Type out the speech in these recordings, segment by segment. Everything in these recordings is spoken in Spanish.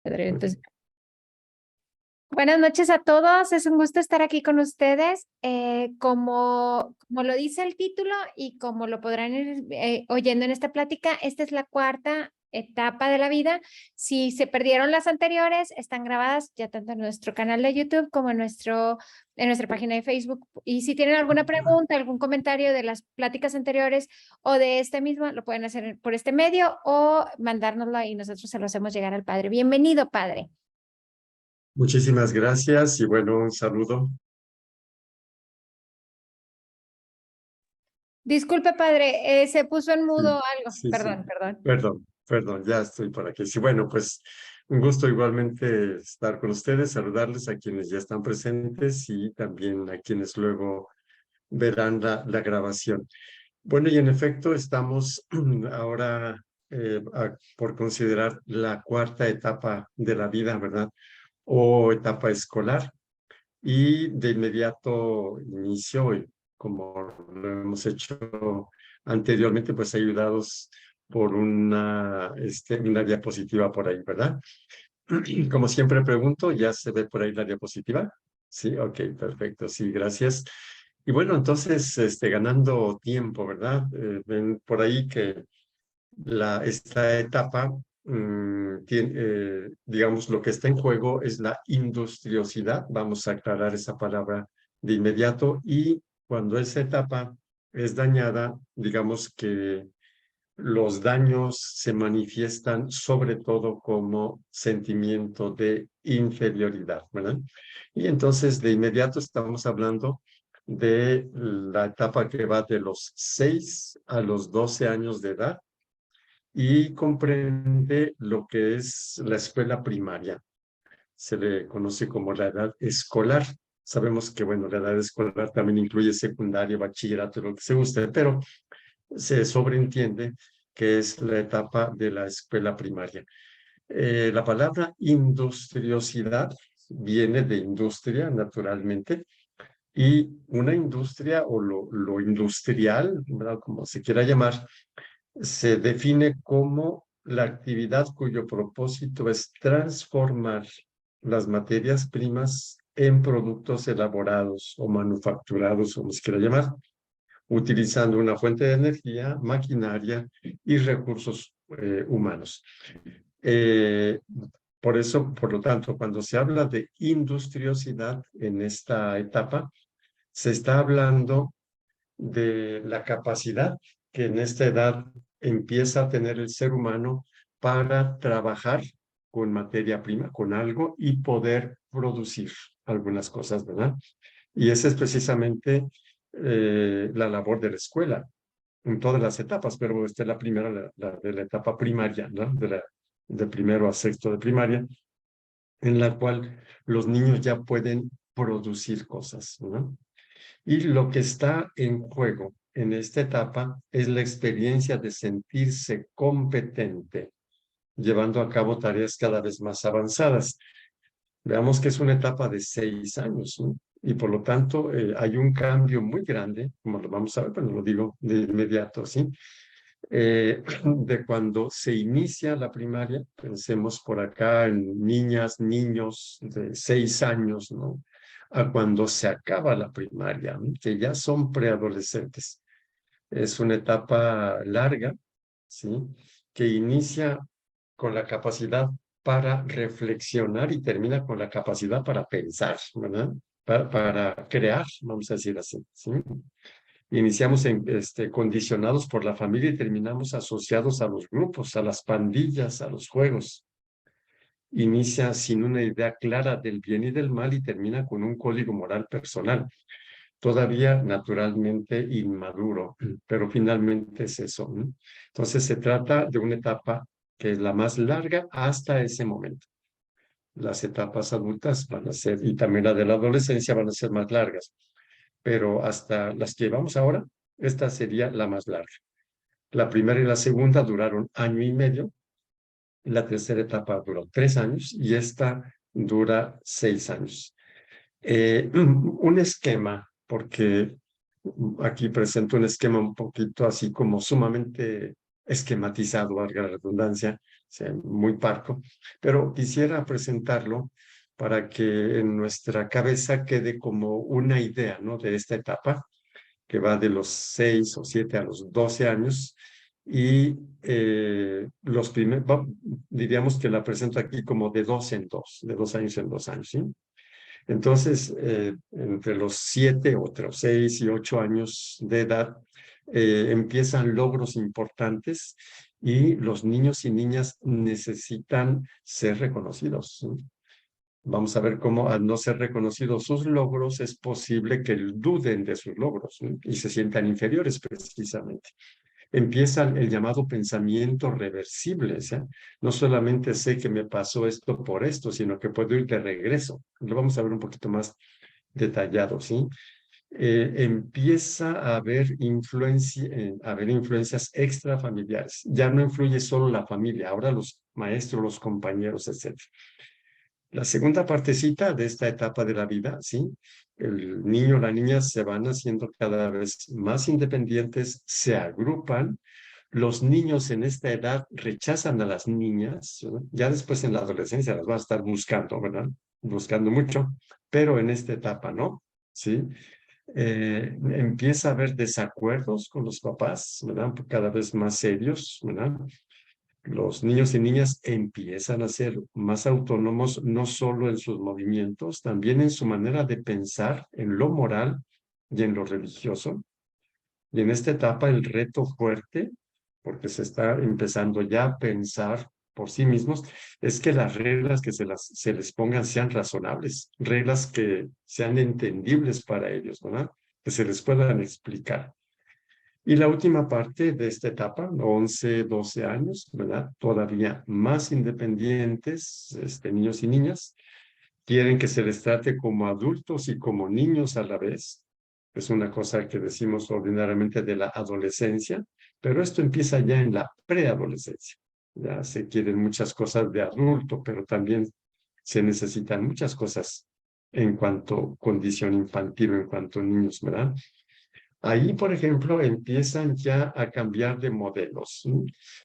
Entonces, buenas noches a todos, es un gusto estar aquí con ustedes. Como lo dice el título y como lo podrán ir oyendo en esta plática, esta es la cuarta etapa de la vida. Si se perdieron las anteriores, están grabadas ya tanto en nuestro canal de YouTube como en nuestra página de Facebook. Y si tienen alguna pregunta, algún comentario de las pláticas anteriores o de este mismo, lo pueden hacer por este medio o mandárnoslo y nosotros se lo hacemos llegar al padre. Bienvenido, padre. Muchísimas gracias y bueno, un saludo. Disculpe, padre, se puso en Sí, mudo algo. sí, sí. Perdón. Perdón, ya estoy por aquí. Sí, bueno, pues un gusto igualmente estar con ustedes, saludarles a quienes ya están presentes y también a quienes luego verán la grabación. Bueno, y en efecto estamos ahora por considerar la cuarta etapa de la vida, ¿verdad? O etapa escolar. Y de inmediato inicio, y como lo hemos hecho anteriormente, pues ayudados por una diapositiva por ahí, ¿verdad? Como siempre pregunto, ¿ya se ve por ahí la diapositiva? Sí, ok, perfecto, sí, gracias. Y bueno, entonces, ganando tiempo, ¿verdad? Ven por ahí que esta etapa, digamos, lo que está en juego es la industriosidad. Vamos a aclarar esa palabra de inmediato. Y cuando esa etapa es dañada, digamos que los daños se manifiestan sobre todo como sentimiento de inferioridad, ¿verdad? Y entonces de inmediato estamos hablando de la etapa que va de los 6 a los 12 años de edad y comprende lo que es la escuela primaria. Se le conoce como la edad escolar. Sabemos que, bueno, la edad escolar también incluye secundaria, bachillerato, lo que se guste, pero se sobreentiende que es la etapa de la escuela primaria. La palabra industriosidad viene de industria, naturalmente, y una industria o lo industrial, ¿verdad? Como se quiera llamar, se define como la actividad cuyo propósito es transformar las materias primas en productos elaborados o manufacturados, como se quiera llamar, utilizando una fuente de energía, maquinaria y recursos humanos. Eh, por eso, por lo tanto, cuando se habla de industriosidad en esta etapa, se está hablando de la capacidad que en esta edad empieza a tener el ser humano para trabajar con materia prima, con algo y poder producir algunas cosas, ¿verdad? Y esa es precisamente la labor de la escuela en todas las etapas, pero esta es la primera, la de la etapa primaria, ¿no? De primero a sexto de primaria, en la cual los niños ya pueden producir cosas, ¿no? Y lo que está en juego en esta etapa es la experiencia de sentirse competente, llevando a cabo tareas cada vez más avanzadas. Veamos que es una etapa de 6 años, ¿no? Y por lo tanto hay un cambio muy grande, como lo vamos a ver, bueno, lo digo de inmediato, ¿sí? De cuando se inicia la primaria, pensemos por acá en niñas, niños de 6 años, ¿no? A cuando se acaba la primaria, ¿no? Que ya son preadolescentes. Es una etapa larga, ¿sí? Que inicia con la capacidad para reflexionar y termina con la capacidad para pensar, ¿verdad? Para crear, vamos a decir así, ¿sí? Iniciamos condicionados por la familia y terminamos asociados a los grupos, a las pandillas, a los juegos. Inicia sin una idea clara del bien y del mal y termina con un código moral personal, todavía naturalmente inmaduro, pero finalmente es eso, ¿no? Entonces se trata de una etapa que es la más larga hasta ese momento. Las etapas adultas van a ser, y también la de la adolescencia van a ser más largas, pero hasta las que llevamos ahora, esta sería la más larga. La primera y la segunda duraron 1 año y medio, la tercera etapa duró 3 años y esta dura 6 años. Un esquema, porque aquí presento un esquema un poquito así como sumamente esquematizado, valga la redundancia, sea, muy parco, pero quisiera presentarlo para que en nuestra cabeza quede como una idea, ¿no? De esta etapa que va de los 6 o 7 a los 12 años y los primeros, diríamos que la presento aquí como de 2 en 2, de 2 años en 2 años, ¿sí? Entonces, entre los 7, otros 6 y 8 años de edad, empiezan logros importantes y los niños y niñas necesitan ser reconocidos, ¿sí? Vamos a ver cómo al no ser reconocidos sus logros es posible que duden de sus logros, ¿sí? Y se sientan inferiores precisamente. Empieza el llamado pensamiento reversible, ¿sí? No solamente sé que me pasó esto por esto, sino que puedo ir de regreso. Lo vamos a ver un poquito más detallado, ¿sí? Empieza a haber influencias extrafamiliares. Ya no influye solo la familia, ahora los maestros, los compañeros, etc. La segunda partecita de esta etapa de la vida, ¿sí? El niño o la niña se van haciendo cada vez más independientes, se agrupan. Los niños en esta edad rechazan a las niñas, ¿no? Ya después en la adolescencia las van a estar buscando, ¿verdad? Buscando mucho, pero en esta etapa, ¿no? ¿Sí? Empieza a haber desacuerdos con los papás, ¿verdad? Cada vez más serios, ¿verdad? Los niños y niñas empiezan a ser más autónomos, no solo en sus movimientos, también en su manera de pensar, en lo moral y en lo religioso. Y en esta etapa el reto fuerte, porque se está empezando ya a pensar por sí mismos, es que las reglas que se les pongan sean razonables, reglas que sean entendibles para ellos, ¿verdad? Que se les puedan explicar. Y la última parte de esta etapa, 11, 12 años, ¿verdad? Todavía más independientes, niños y niñas, quieren que se les trate como adultos y como niños a la vez. Es una cosa que decimos ordinariamente de la adolescencia, pero esto empieza ya en la preadolescencia. Ya se quieren muchas cosas de adulto, pero también se necesitan muchas cosas en cuanto a condición infantil o en cuanto a niños, ¿verdad? Ahí, por ejemplo, empiezan ya a cambiar de modelos, ¿sí?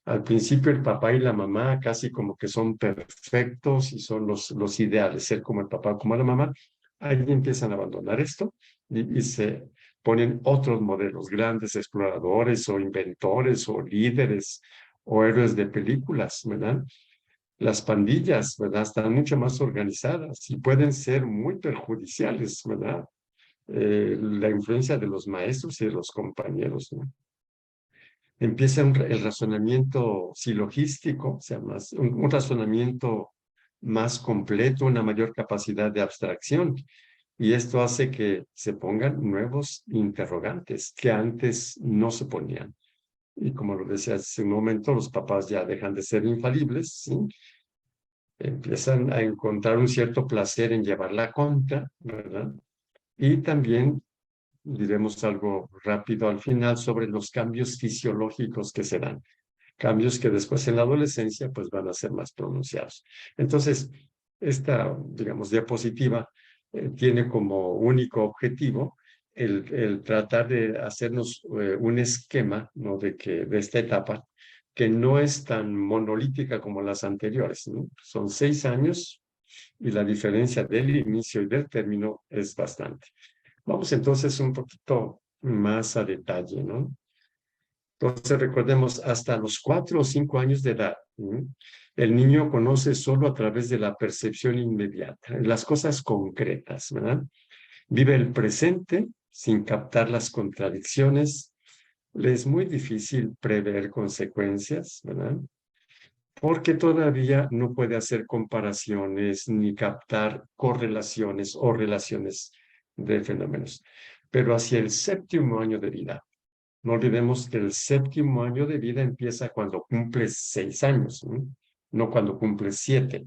Al principio el papá y la mamá casi como que son perfectos y son los ideales, ser como el papá o como la mamá. Ahí empiezan a abandonar esto y se ponen otros modelos, grandes exploradores o inventores o líderes o héroes de películas, ¿verdad? Las pandillas, ¿verdad? Están mucho más organizadas y pueden ser muy perjudiciales, ¿verdad? La influencia de los maestros y de los compañeros, ¿no? Empieza el razonamiento silogístico, o sea, un razonamiento más completo, una mayor capacidad de abstracción. Y esto hace que se pongan nuevos interrogantes que antes no se ponían. Y como lo decía hace un momento, los papás ya dejan de ser infalibles, ¿sí? Empiezan a encontrar un cierto placer en llevar la contra, ¿verdad? Y también diremos algo rápido al final sobre los cambios fisiológicos que se dan, cambios que después en la adolescencia pues van a ser más pronunciados. Entonces, esta, digamos, diapositiva tiene como único objetivo el tratar de hacernos un esquema, ¿no? De esta etapa que no es tan monolítica como las anteriores, ¿no? Son 6 años y la diferencia del inicio y del término es bastante. Vamos entonces un poquito más a detalle, ¿no? Entonces recordemos, hasta los 4 o 5 años de edad, ¿sí? El niño conoce solo a través de la percepción inmediata, las cosas concretas, ¿verdad? Vive el presente sin captar las contradicciones. Le es muy difícil prever consecuencias, ¿verdad? Porque todavía no puede hacer comparaciones ni captar correlaciones o relaciones de fenómenos. Pero hacia el 7º año de vida, no olvidemos que el 7º año de vida empieza cuando cumples 6 años, ¿no? No cuando cumples 7.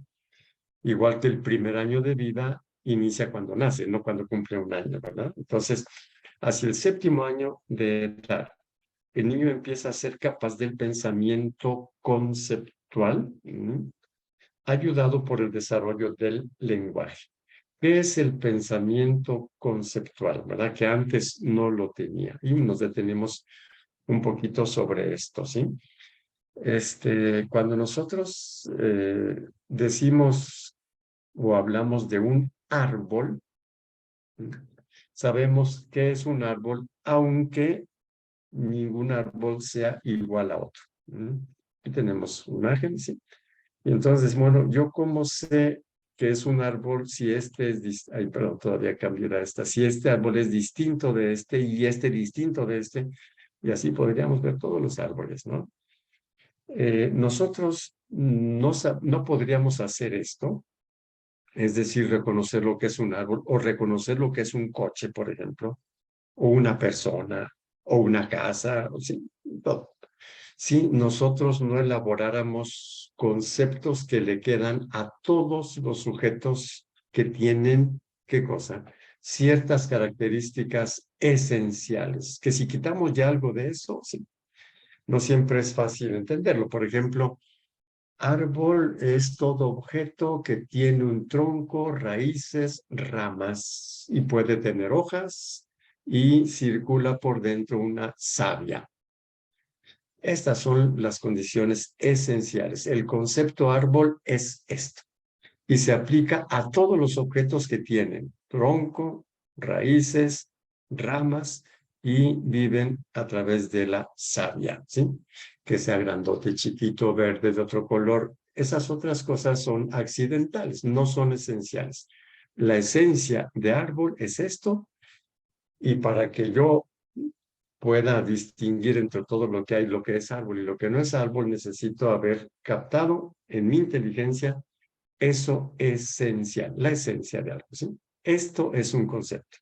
Igual que el primer año de vida inicia cuando nace, no cuando cumple 1 año, ¿verdad? Entonces, hacia el 7º año de edad, el niño empieza a ser capaz del pensamiento conceptual, ayudado por el desarrollo del lenguaje. ¿Qué es el pensamiento conceptual? ¿Verdad? Que antes no lo tenía. Y nos detenemos un poquito sobre esto, ¿sí? Cuando nosotros decimos o hablamos de un árbol, sabemos qué es un árbol, aunque ningún árbol sea igual a otro. Aquí tenemos una imagen, ¿sí? Y entonces, bueno, ¿yo cómo sé que es un árbol si este es, ay, perdón, todavía cambiará esta, si este árbol es distinto de este y este distinto de este, y así podríamos ver todos los árboles, ¿no? Nosotros no podríamos hacer esto, es decir, reconocer lo que es un árbol o reconocer lo que es un coche, por ejemplo, o una persona, o una casa, o sí, todo. Si nosotros no elaboráramos conceptos que le quedan a todos los sujetos que tienen, ¿qué cosa? Ciertas características esenciales, que si quitamos ya algo de eso, sí, no siempre es fácil entenderlo. Por ejemplo, árbol es todo objeto que tiene un tronco, raíces, ramas y puede tener hojas y circula por dentro una savia. Estas son las condiciones esenciales. El concepto árbol es esto y se aplica a todos los objetos que tienen tronco, raíces, ramas y viven a través de la savia, ¿sí? Que sea grandote, chiquito, verde, de otro color. Esas otras cosas son accidentales, no son esenciales. La esencia de árbol es esto y para que yo pueda distinguir entre todo lo que hay, lo que es árbol y lo que no es árbol, necesito haber captado en mi inteligencia eso esencial, la esencia de algo, ¿sí? Esto es un concepto.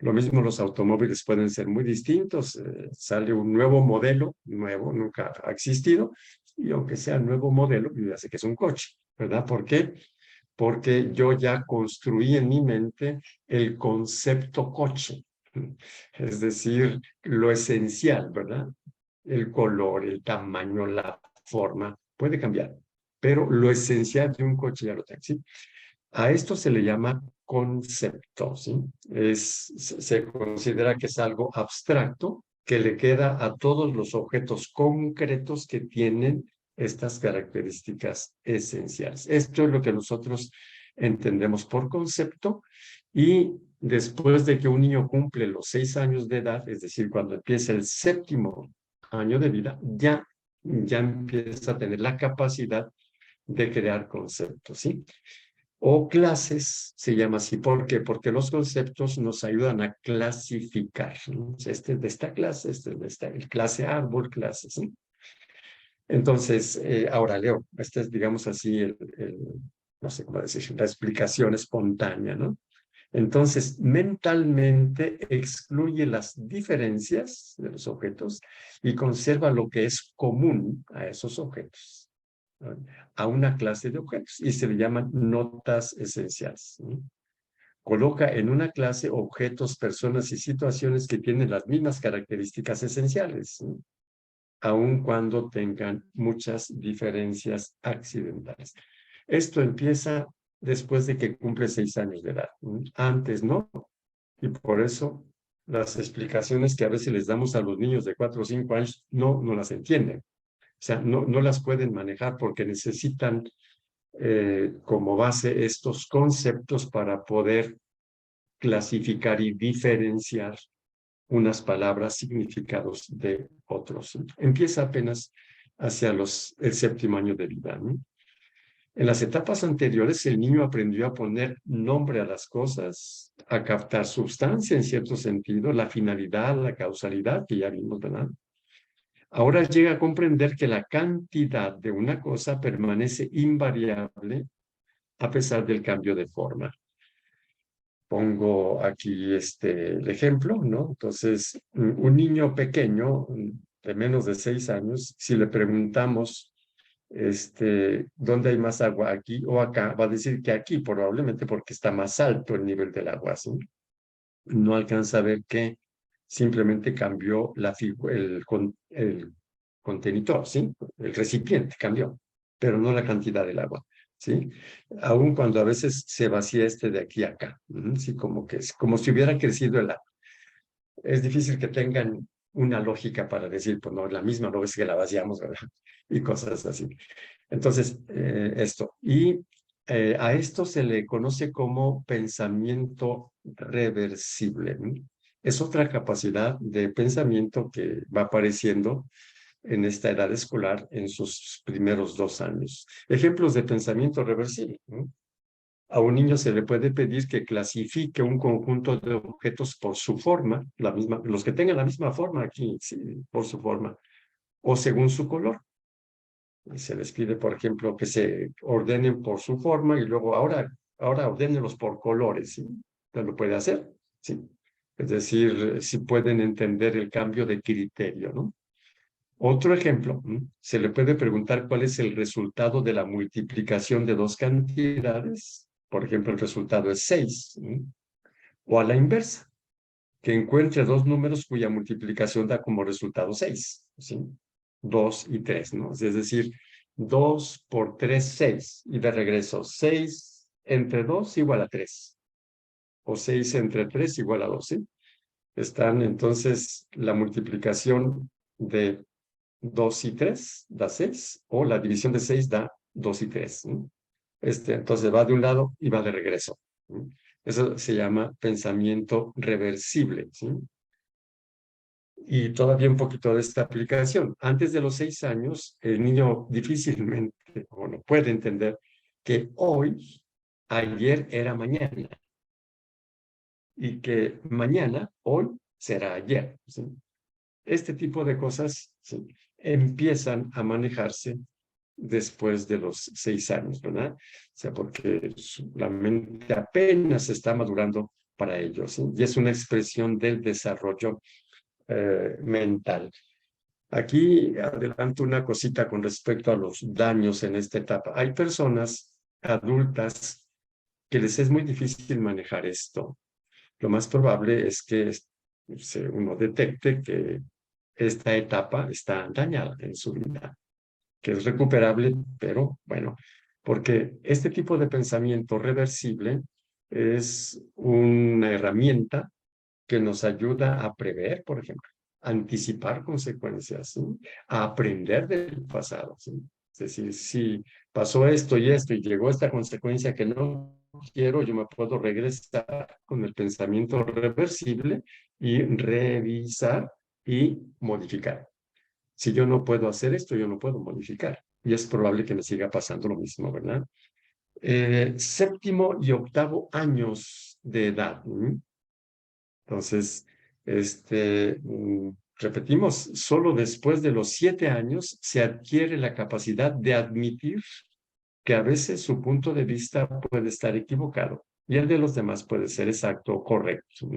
Lo mismo los automóviles pueden ser muy distintos, sale un nuevo modelo, nuevo, nunca ha existido, y aunque sea nuevo modelo, yo ya sé que es un coche, ¿verdad? ¿Por qué? Porque yo ya construí en mi mente el concepto coche, es decir, lo esencial, ¿verdad? El color, el tamaño, la forma, puede cambiar, pero lo esencial de un coche ya lo tengo, ¿sí? A esto se le llama concepto, ¿sí? Se considera que es algo abstracto que le queda a todos los objetos concretos que tienen estas características esenciales. Esto es lo que nosotros entendemos por concepto y después de que un niño cumple los 6 años de edad, es decir, cuando empieza el 7º año de vida, ya empieza a tener la capacidad de crear conceptos, ¿sí? O clases, se llama así. ¿Por qué? Porque los conceptos nos ayudan a clasificar, ¿no? Este es de esta clase, este es de esta clase árbol, clase, ¿sí? Entonces, ahora leo, este es, digamos así, no sé cómo decir, la explicación espontánea, ¿no? Entonces, mentalmente excluye las diferencias de los objetos y conserva lo que es común a esos objetos, ¿no? A una clase de objetos y se le llaman notas esenciales, ¿no? Coloca en una clase objetos, personas y situaciones que tienen las mismas características esenciales, ¿no? Aun cuando tengan muchas diferencias accidentales. Esto empieza después de que cumple 6 años de edad. Antes no. Y por eso las explicaciones que a veces les damos a los niños de 4 o 5 años no las entienden. O sea, no las pueden manejar porque necesitan como base estos conceptos para poder clasificar y diferenciar unas palabras, significados de otros. Empieza apenas hacia el 7º año de vida, ¿no? En las etapas anteriores, el niño aprendió a poner nombre a las cosas, a captar sustancia en cierto sentido, la finalidad, la causalidad, que ya vimos, ¿verdad? Ahora llega a comprender que la cantidad de una cosa permanece invariable a pesar del cambio de forma. Pongo aquí el ejemplo, ¿no? Entonces, un niño pequeño de menos de 6 años, si le preguntamos ¿dónde hay más agua, aquí o acá? Va a decir que aquí, probablemente porque está más alto el nivel del agua, ¿sí? No alcanza a ver que simplemente cambió el contenedor, ¿sí? El recipiente cambió, pero no la cantidad del agua, ¿sí? Aun cuando a veces se vacía de aquí a acá, ¿sí? Como que es como si hubiera crecido el agua. Es difícil que tengan una lógica para decir, pues no, la misma no es que la vaciamos, ¿verdad? Y cosas así. Entonces, esto. Y a esto se le conoce como pensamiento reversible. Es otra capacidad de pensamiento que va apareciendo en esta edad escolar en sus primeros 2 años. Ejemplos de pensamiento reversible. A un niño se le puede pedir que clasifique un conjunto de objetos por su forma, los que tengan la misma forma aquí, sí, por su forma, o según su color. Y se les pide, por ejemplo, que se ordenen por su forma y luego ahora ordénenlos por colores, ¿sí? Entonces lo puede hacer, ¿sí? Es decir, si pueden entender el cambio de criterio, ¿no? Otro ejemplo, se le puede preguntar cuál es el resultado de la multiplicación de dos cantidades. Por ejemplo, el resultado es 6. O a la inversa, que encuentre dos números cuya multiplicación da como resultado 6. ¿Sí? 2 y 3, ¿no? Es decir, 2 por 3, 6. Y de regreso, 6 entre 2 igual a 3. O 6 entre 3 igual a 2, ¿sí? Están entonces la multiplicación de 2 y 3 da 6, o la división de 6 da 2 y 3. Entonces va de un lado y va de regreso. Eso se llama pensamiento reversible. ¿Sí? Y todavía un poquito de esta aplicación. Antes de los 6 años, el niño difícilmente o no puede entender que ayer era mañana, y que mañana, hoy, será ayer. ¿Sí? Este tipo de cosas, ¿sí?, empiezan a manejarse después de los 6 años, ¿verdad? O sea, porque la mente apenas está madurando para ellos, ¿sí? Y es una expresión del desarrollo mental. Aquí adelanto una cosita con respecto a los daños en esta etapa. Hay personas adultas que les es muy difícil manejar esto. Lo más probable es que uno detecte que esta etapa está dañada en su vida, que es recuperable, pero bueno, porque este tipo de pensamiento reversible es una herramienta que nos ayuda a prever, por ejemplo, a anticipar consecuencias, ¿sí?, a aprender del pasado, ¿sí? Es decir, si pasó esto y llegó esta consecuencia que no quiero, yo me puedo regresar con el pensamiento reversible y revisar y modificar. Si yo no puedo hacer esto, yo no puedo modificar. Y es probable que me siga pasando lo mismo, ¿verdad? Séptimo y octavo años de edad. Entonces, repetimos, solo después de los 7 años se adquiere la capacidad de admitir que a veces su punto de vista puede estar equivocado y el de los demás puede ser exacto o correcto.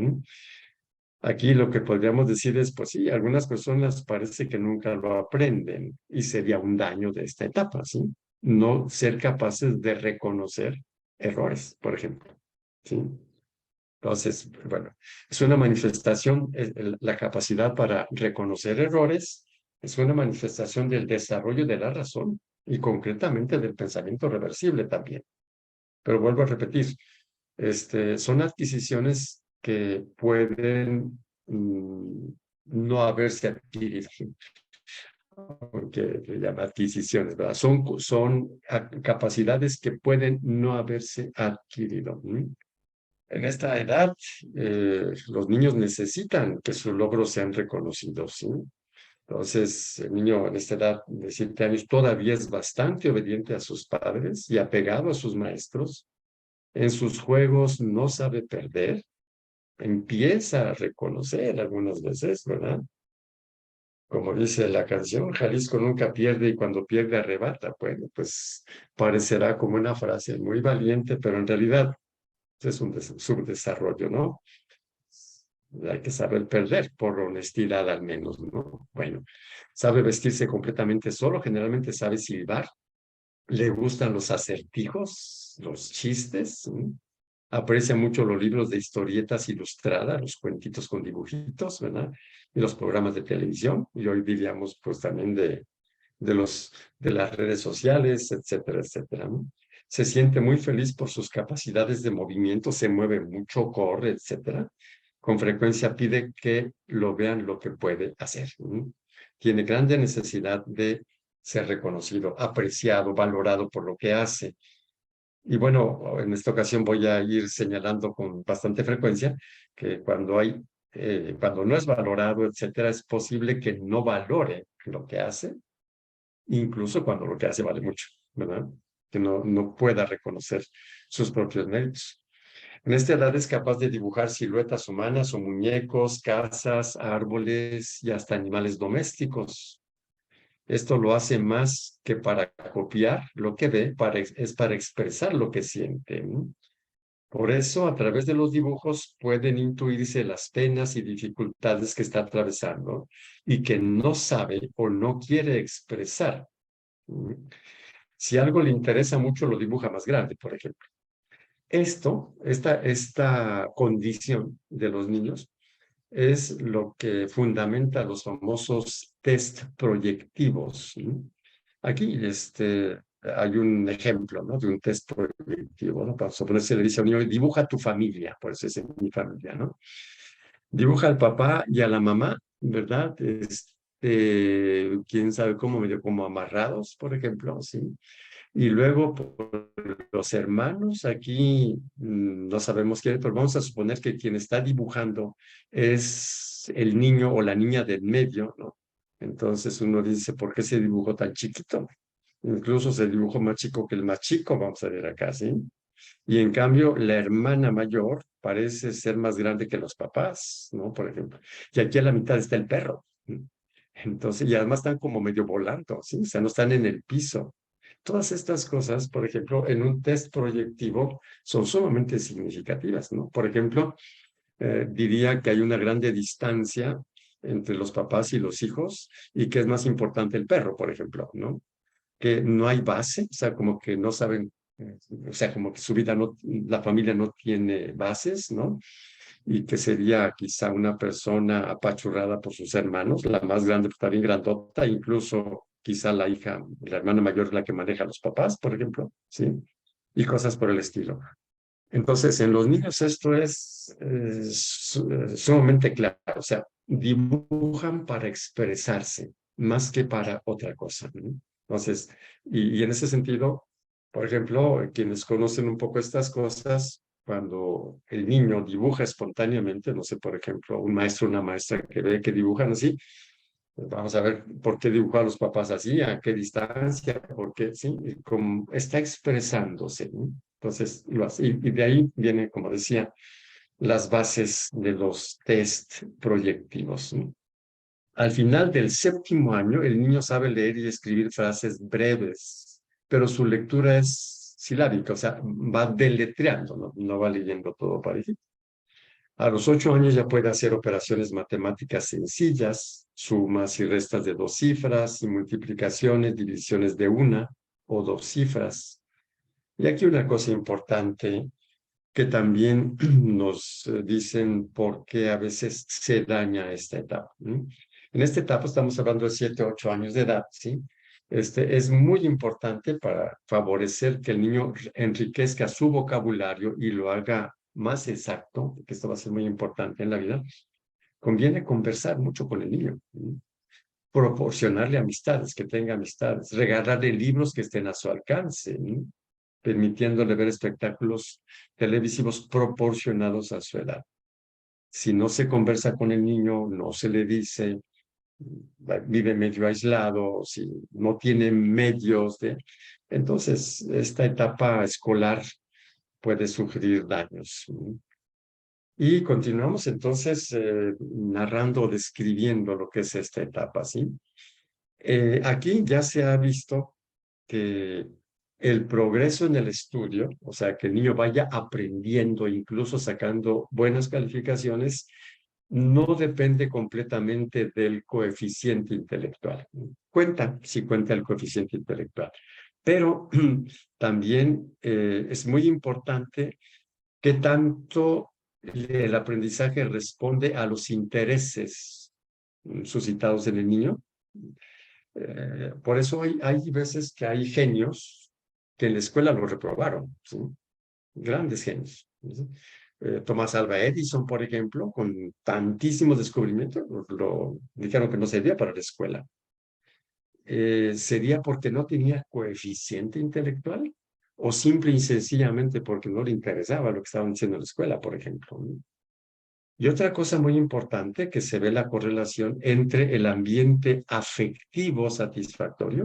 Aquí lo que podríamos decir es, pues sí, algunas personas parece que nunca lo aprenden y sería un daño de esta etapa, ¿sí? No ser capaces de reconocer errores, por ejemplo, ¿sí? Entonces, bueno, es una manifestación, la capacidad para reconocer errores es una manifestación del desarrollo de la razón y concretamente del pensamiento reversible también. Pero vuelvo a repetir, son adquisiciones que pueden no haberse adquirido, porque se llama adquisiciones, ¿verdad? Son capacidades que pueden no haberse adquirido. En esta edad, los niños necesitan que sus logros sean reconocidos, ¿sí? Entonces, el niño en esta edad de 7 años todavía es bastante obediente a sus padres y apegado a sus maestros. En sus juegos no sabe perder, empieza a reconocer algunas veces, ¿verdad? Como dice la canción, Jalisco nunca pierde y cuando pierde arrebata. Bueno, pues parecerá como una frase muy valiente, pero en realidad es un subdesarrollo, ¿no? Hay que saber perder, por honestidad al menos, ¿no? Bueno, sabe vestirse completamente solo, generalmente sabe silbar, le gustan los acertijos, los chistes, ¿sí? Aprecia mucho los libros de historietas ilustradas, los cuentitos con dibujitos, ¿verdad? Y los programas de televisión, y hoy diríamos pues también de las redes sociales, etcétera, etcétera, ¿no? Se siente muy feliz por sus capacidades de movimiento, se mueve mucho, corre, etcétera. con frecuencia pide que lo vean lo que puede hacer. Tiene grande necesidad de ser reconocido, apreciado, valorado por lo que hace. Y bueno, en esta ocasión voy a ir señalando con bastante frecuencia que cuando no es valorado, etcétera, es posible que no valore lo que hace, incluso cuando lo que hace vale mucho, ¿verdad? Que no pueda reconocer sus propios méritos. En esta edad es capaz de dibujar siluetas humanas o muñecos, casas, árboles y hasta animales domésticos. Esto lo hace más que para copiar lo que ve, es para expresar lo que siente, ¿no? Por eso, a través de los dibujos pueden intuirse las penas y dificultades que está atravesando y que no sabe o no quiere expresar. Si algo le interesa mucho, lo dibuja más grande, por ejemplo. Esta condición de los niños es lo que fundamenta los famosos test proyectivos. Aquí hay un ejemplo, ¿no? De un test proyectivo, ¿no? Para suponer, se le dice a un niño, dibuja tu familia, por eso es mi familia, ¿no? Dibuja al papá y a la mamá, ¿verdad? Quién sabe cómo, medio como amarrados, por ejemplo, ¿sí? Y luego por los hermanos, aquí no sabemos quién, pero vamos a suponer que quien está dibujando es el niño o la niña del medio, ¿no? Entonces uno dice, ¿por qué se dibujó tan chiquito? Incluso se dibujó más chico que el más chico, vamos a ver acá, ¿sí? Y en cambio, la hermana mayor parece ser más grande que los papás, ¿no? Por ejemplo. Y aquí a la mitad está el perro. Entonces, y además están como medio volando, ¿sí? O sea, no están en el piso. Todas estas cosas, por ejemplo, en un test proyectivo son sumamente significativas, ¿no? Por ejemplo, diría que hay una grande distancia entre los papás y los hijos y que es más importante el perro, por ejemplo, ¿no? Que no hay base, o sea, como que no saben, o sea, como que su vida no, la familia no tiene bases, ¿no? Y que sería quizá una persona apachurrada por sus hermanos, la más grande, pues está bien grandota, incluso quizá la hija, la hermana mayor es la que maneja a los papás, por ejemplo, ¿sí? Y cosas por el estilo. Entonces, en los niños esto es sumamente claro, o sea, dibujan para expresarse más que para otra cosa, ¿no? Entonces, y en ese sentido, por ejemplo, quienes conocen un poco estas cosas, cuando el niño dibuja espontáneamente, no sé, por ejemplo, un maestro o una maestra que ve que dibujan así, pues vamos a ver por qué dibujó a los papás así, a qué distancia, por qué, sí, como está expresándose, ¿no? Entonces, lo hace. Y de ahí viene, como decía, las bases de los test proyectivos, ¿no? Al final del séptimo año, el niño sabe leer y escribir frases breves, pero su lectura es silábica, o sea, va deletreando, no va leyendo todo parejito. A los 8 años ya puede hacer operaciones matemáticas sencillas, sumas y restas de 2 cifras y multiplicaciones, divisiones de 1 o 2 cifras. Y aquí una cosa importante que también nos dicen por qué a veces se daña esta etapa. En esta etapa estamos hablando de 7 u 8 años de edad, ¿sí? Es muy importante para favorecer que el niño enriquezca su vocabulario y lo haga más exacto, que esto va a ser muy importante en la vida. Conviene conversar mucho con el niño, proporcionarle amistades, que tenga amistades, regalarle libros que estén a su alcance, permitiéndole ver espectáculos televisivos proporcionados a su edad. Si no se conversa con el niño, no se le dice, vive medio aislado, si no tiene medios entonces esta etapa escolar puede sufrir daños. Y continuamos entonces narrando o describiendo lo que es esta etapa, ¿sí? Aquí ya se ha visto que el progreso en el estudio, o sea, que el niño vaya aprendiendo, incluso sacando buenas calificaciones, no depende completamente del coeficiente intelectual. Cuenta, sí cuenta el coeficiente intelectual, pero también es muy importante que tanto el aprendizaje responde a los intereses suscitados en el niño. Por eso hay veces que hay genios que en la escuela lo reprobaron, ¿sí? Grandes genios, ¿sí? Tomás Alva Edison, por ejemplo, con tantísimos descubrimientos, dijeron que no servía para la escuela. ¿Sería porque no tenía coeficiente intelectual? ¿O simple y sencillamente porque no le interesaba lo que estaban diciendo en la escuela, por ejemplo? Y otra cosa muy importante, que se ve la correlación entre el ambiente afectivo satisfactorio,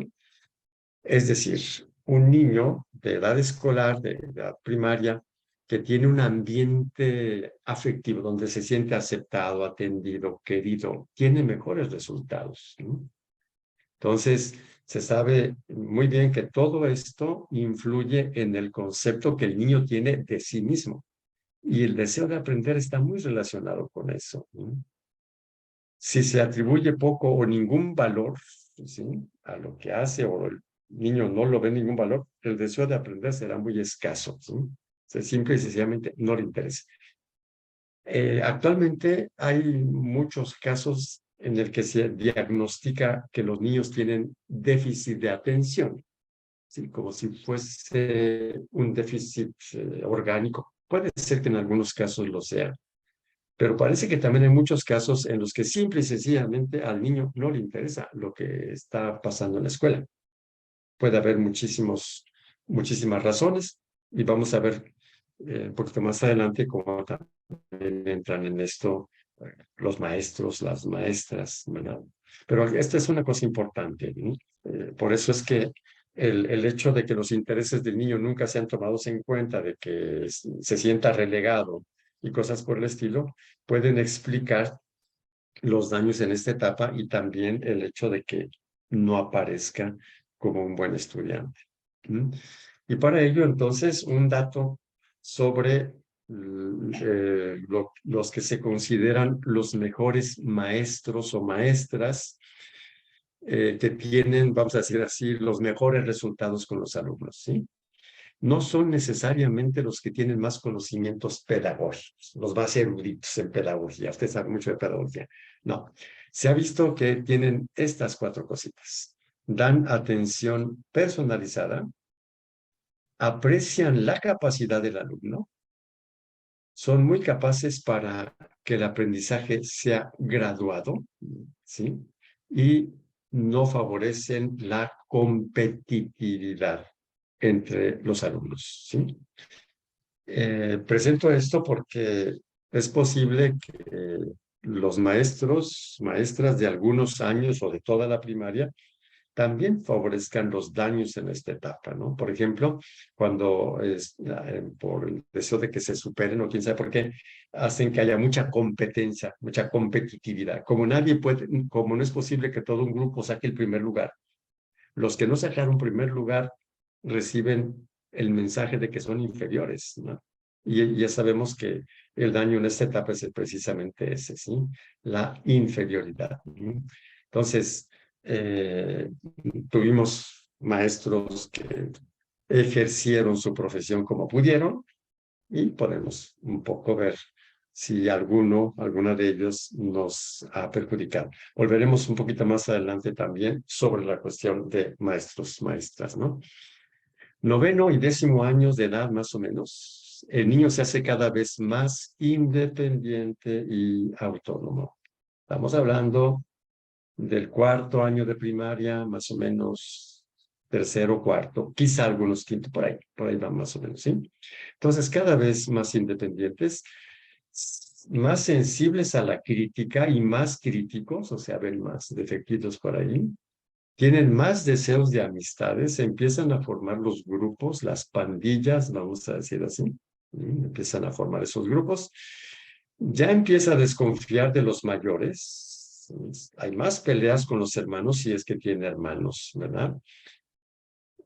es decir, un niño de edad escolar, de edad primaria, que tiene un ambiente afectivo donde se siente aceptado, atendido, querido, tiene mejores resultados, ¿no? Entonces, se sabe muy bien que todo esto influye en el concepto que el niño tiene de sí mismo. Y el deseo de aprender está muy relacionado con eso, ¿no? Si se atribuye poco o ningún valor, ¿sí?, a lo que hace, o el niño no lo ve ningún valor, el deseo de aprender será muy escaso, ¿sí? O sea, simple y sencillamente no le interesa. Actualmente hay muchos casos en el que se diagnostica que los niños tienen déficit de atención, ¿sí?, como si fuese un déficit orgánico. Puede ser que en algunos casos lo sea, pero parece que también hay muchos casos en los que simple y sencillamente al niño no le interesa lo que está pasando en la escuela. Puede haber muchísimas razones, y vamos a ver un poquito más adelante cómo también entran en esto los maestros, las maestras, ¿verdad? Pero esta es una cosa importante, ¿no? Por eso es que el hecho de que los intereses del niño nunca sean tomados en cuenta, de que se sienta relegado y cosas por el estilo, pueden explicar los daños en esta etapa, y también el hecho de que no aparezca como un buen estudiante. ¿Mm? Y para ello, entonces, un dato sobre los que se consideran los mejores maestros o maestras que tienen, vamos a decir así, los mejores resultados con los alumnos, ¿sí? No son necesariamente los que tienen más conocimientos pedagógicos, los más eruditos en pedagogía. Usted sabe mucho de pedagogía. No, se ha visto que tienen estas 4 cositas. Dan atención personalizada, aprecian la capacidad del alumno, son muy capaces para que el aprendizaje sea graduado, ¿sí? Y no favorecen la competitividad entre los alumnos, ¿sí? Presento esto porque es posible que los maestros, maestras de algunos años o de toda la primaria también favorezcan los daños en esta etapa, ¿no? Por ejemplo, cuando por el deseo de que se superen, o quién sabe por qué, hacen que haya mucha competencia, mucha competitividad. Como nadie puede, como no es posible que todo un grupo saque el primer lugar, los que no sacaron primer lugar reciben el mensaje de que son inferiores, ¿no? Y ya sabemos que el daño en esta etapa es precisamente ese, ¿sí? La inferioridad, ¿no? Entonces, tuvimos maestros que ejercieron su profesión como pudieron, y podemos un poco ver si alguna de ellos nos ha perjudicado. Volveremos un poquito más adelante también sobre la cuestión de maestros, maestras, ¿no? 9º y 10º años de edad, más o menos, el niño se hace cada vez más independiente y autónomo. Estamos hablando del 4º año de primaria, más o menos 3º, 4º, quizá algunos 5º, por ahí van más o menos, ¿sí? Entonces, cada vez más independientes, más sensibles a la crítica y más críticos, o sea, ven más defectitos por ahí, tienen más deseos de amistades, empiezan a formar los grupos, las pandillas, vamos a decir así, empiezan a formar esos grupos, ya empieza a desconfiar de los mayores, hay más peleas con los hermanos si es que tiene hermanos, ¿verdad?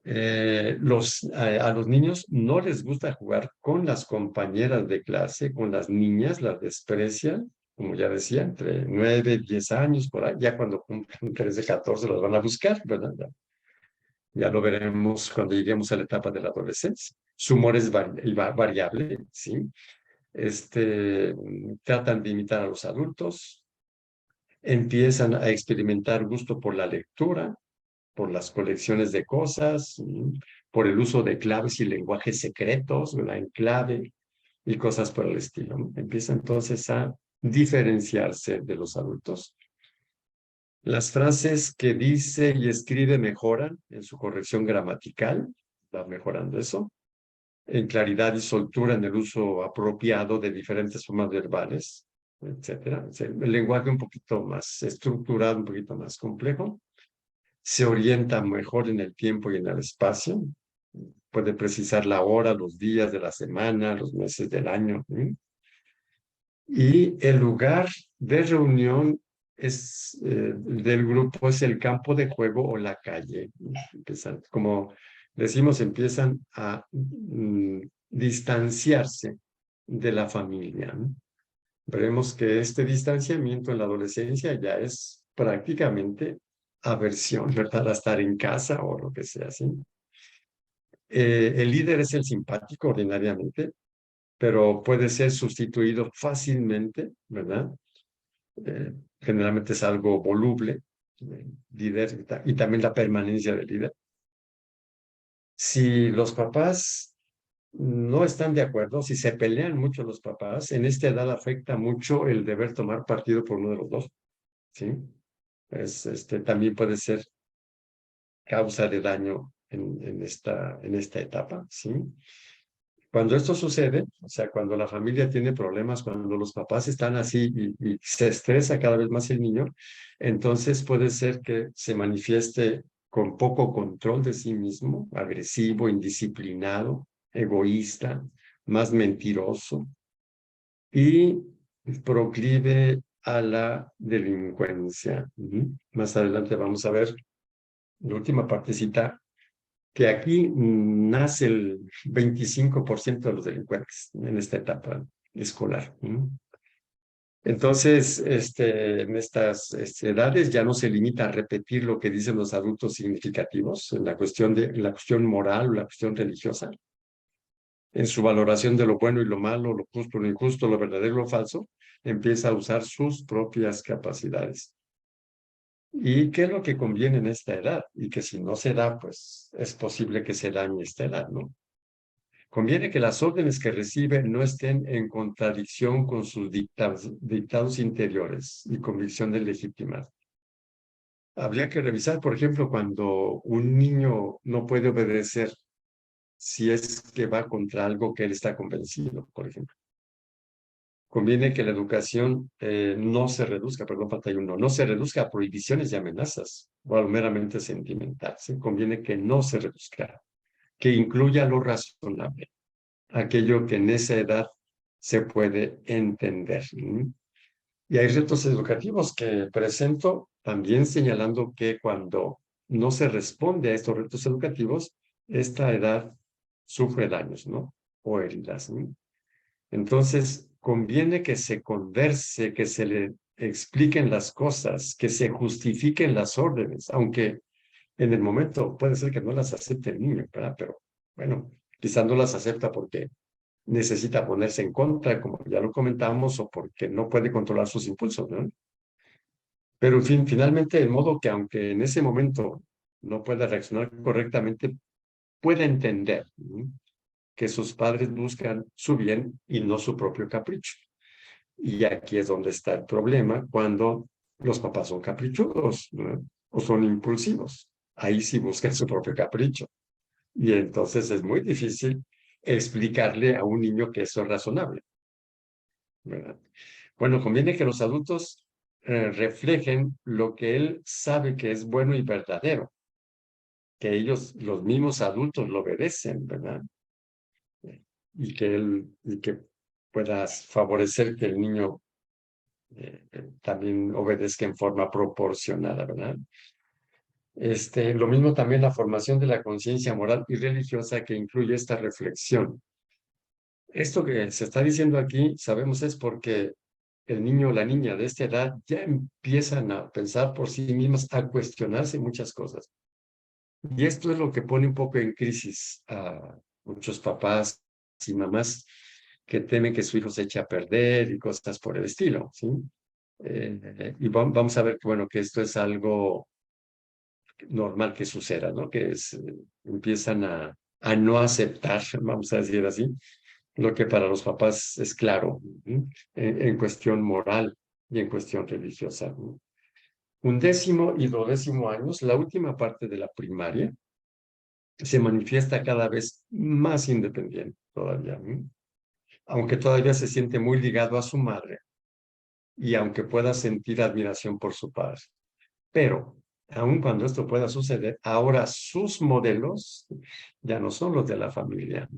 A los niños no les gusta jugar con las compañeras de clase, con las niñas, las desprecian, como ya decía, entre 9 y 10 años, por ahí, ya cuando cumplen 13, 14 los van a buscar, ¿verdad? Ya lo veremos cuando lleguemos a la etapa de la adolescencia. Su humor es variable, ¿sí? Tratan de imitar a los adultos, empiezan a experimentar gusto por la lectura, por las colecciones de cosas, por el uso de claves y lenguajes secretos, ¿verdad? En clave, y cosas por el estilo. Empieza entonces a diferenciarse de los adultos. Las frases que dice y escribe mejoran en su corrección gramatical, va mejorando eso, en claridad y soltura en el uso apropiado de diferentes formas verbales, etcétera. El lenguaje un poquito más estructurado, un poquito más complejo. Se orienta mejor en el tiempo y en el espacio. Puede precisar la hora, los días de la semana, los meses del año. Y el lugar de reunión del grupo es el campo de juego o la calle. Como decimos, empiezan a distanciarse de la familia. Veremos que este distanciamiento en la adolescencia ya es prácticamente aversión, ¿verdad? A estar en casa o lo que sea, ¿sí? El líder es el simpático ordinariamente, pero puede ser sustituido fácilmente, ¿verdad? Generalmente es algo voluble, líder, y también la permanencia del líder. Si los papás no están de acuerdo, si se pelean mucho los papás, en esta edad afecta mucho el deber tomar partido por uno de los dos, ¿sí? También puede ser causa de daño en esta etapa, ¿sí? Cuando esto sucede, o sea, cuando la familia tiene problemas, cuando los papás están así y se estresa cada vez más el niño, entonces puede ser que se manifieste con poco control de sí mismo, agresivo, indisciplinado, egoísta, más mentiroso y proclive a la delincuencia. Más adelante vamos a ver la última partecita que aquí nace el 25% de los delincuentes en esta etapa escolar. Entonces, en estas edades ya no se limita a repetir lo que dicen los adultos significativos en la cuestión moral o la cuestión religiosa, en su valoración de lo bueno y lo malo, lo justo, lo injusto, lo verdadero y lo falso, empieza a usar sus propias capacidades. ¿Y qué es lo que conviene en esta edad? Y que si no se da, pues es posible que se dañe esta edad, ¿no? Conviene que las órdenes que recibe no estén en contradicción con sus dictados interiores y convicción de legitimidad. Habría que revisar, por ejemplo, cuando un niño no puede obedecer si es que va contra algo que él está convencido, por ejemplo. Conviene que la educación no se reduzca, perdón, falta uno, no se reduzca a prohibiciones y amenazas o a lo meramente sentimental. ¿Sí? Conviene que no se reduzca, que incluya lo razonable, aquello que en esa edad se puede entender. Y hay retos educativos que presento también señalando que cuando no se responde a estos retos educativos, esta edad sufre daños, ¿no? O heridas, ¿no? Entonces, conviene que se converse, que se le expliquen las cosas, que se justifiquen las órdenes, aunque en el momento puede ser que no las acepte el niño, ¿verdad? Pero bueno, quizás no las acepta porque necesita ponerse en contra, como ya lo comentamos, o porque no puede controlar sus impulsos, ¿no? Pero en fin, finalmente, el modo que aunque en ese momento no pueda reaccionar correctamente, pueda entender, ¿no? Que sus padres buscan su bien y no su propio capricho. Y aquí es donde está el problema cuando los papás son caprichudos, ¿no? O son impulsivos. Ahí sí buscan su propio capricho. Y entonces es muy difícil explicarle a un niño que eso es razonable, ¿verdad? Bueno, conviene que los adultos reflejen lo que él sabe que es bueno y verdadero, que ellos, los mismos adultos, lo obedecen, ¿verdad? Y que puedas favorecer que el niño también obedezca en forma proporcionada, ¿verdad? Lo mismo también la formación de la conciencia moral y religiosa que incluye esta reflexión. Esto que se está diciendo aquí, sabemos, es porque el niño o la niña de esta edad ya empiezan a pensar por sí mismos, a cuestionarse muchas cosas. Y esto es lo que pone un poco en crisis a muchos papás y mamás que temen que su hijo se eche a perder y cosas por el estilo, ¿sí? Y vamos a ver que, bueno, que esto es algo normal que suceda, ¿no? Que empiezan a no aceptar, vamos a decir así, lo que para los papás es claro, en cuestión moral y en cuestión religiosa. Undécimo y duodécimo años, la última parte de la primaria, se manifiesta cada vez más independiente todavía, aunque todavía se siente muy ligado a su madre y aunque pueda sentir admiración por su padre. Pero, aun cuando esto pueda suceder, ahora sus modelos ya no son los de la familia.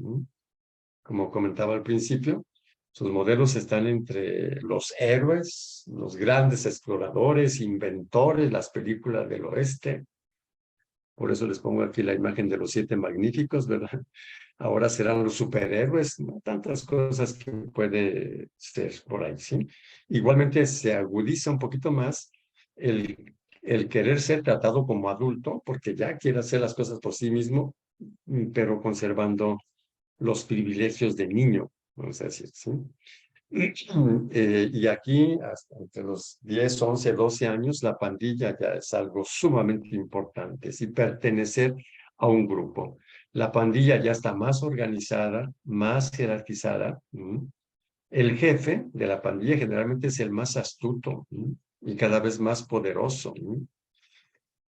Como comentaba al principio, sus modelos están entre los héroes, los grandes exploradores, inventores, las películas del oeste. Por eso les pongo aquí la imagen de los 7 magníficos, ¿verdad? Ahora serán los superhéroes, ¿no? Tantas cosas que puede ser por ahí, ¿sí? Igualmente se agudiza un poquito más el querer ser tratado como adulto, porque ya quiere hacer las cosas por sí mismo, pero conservando los privilegios de niño, vamos a decir, ¿sí? Y aquí, hasta entre los 10, 11, 12 años, la pandilla ya es algo sumamente importante, es pertenecer a un grupo. La pandilla ya está más organizada, más jerarquizada. El jefe de la pandilla generalmente es el más astuto y cada vez más poderoso.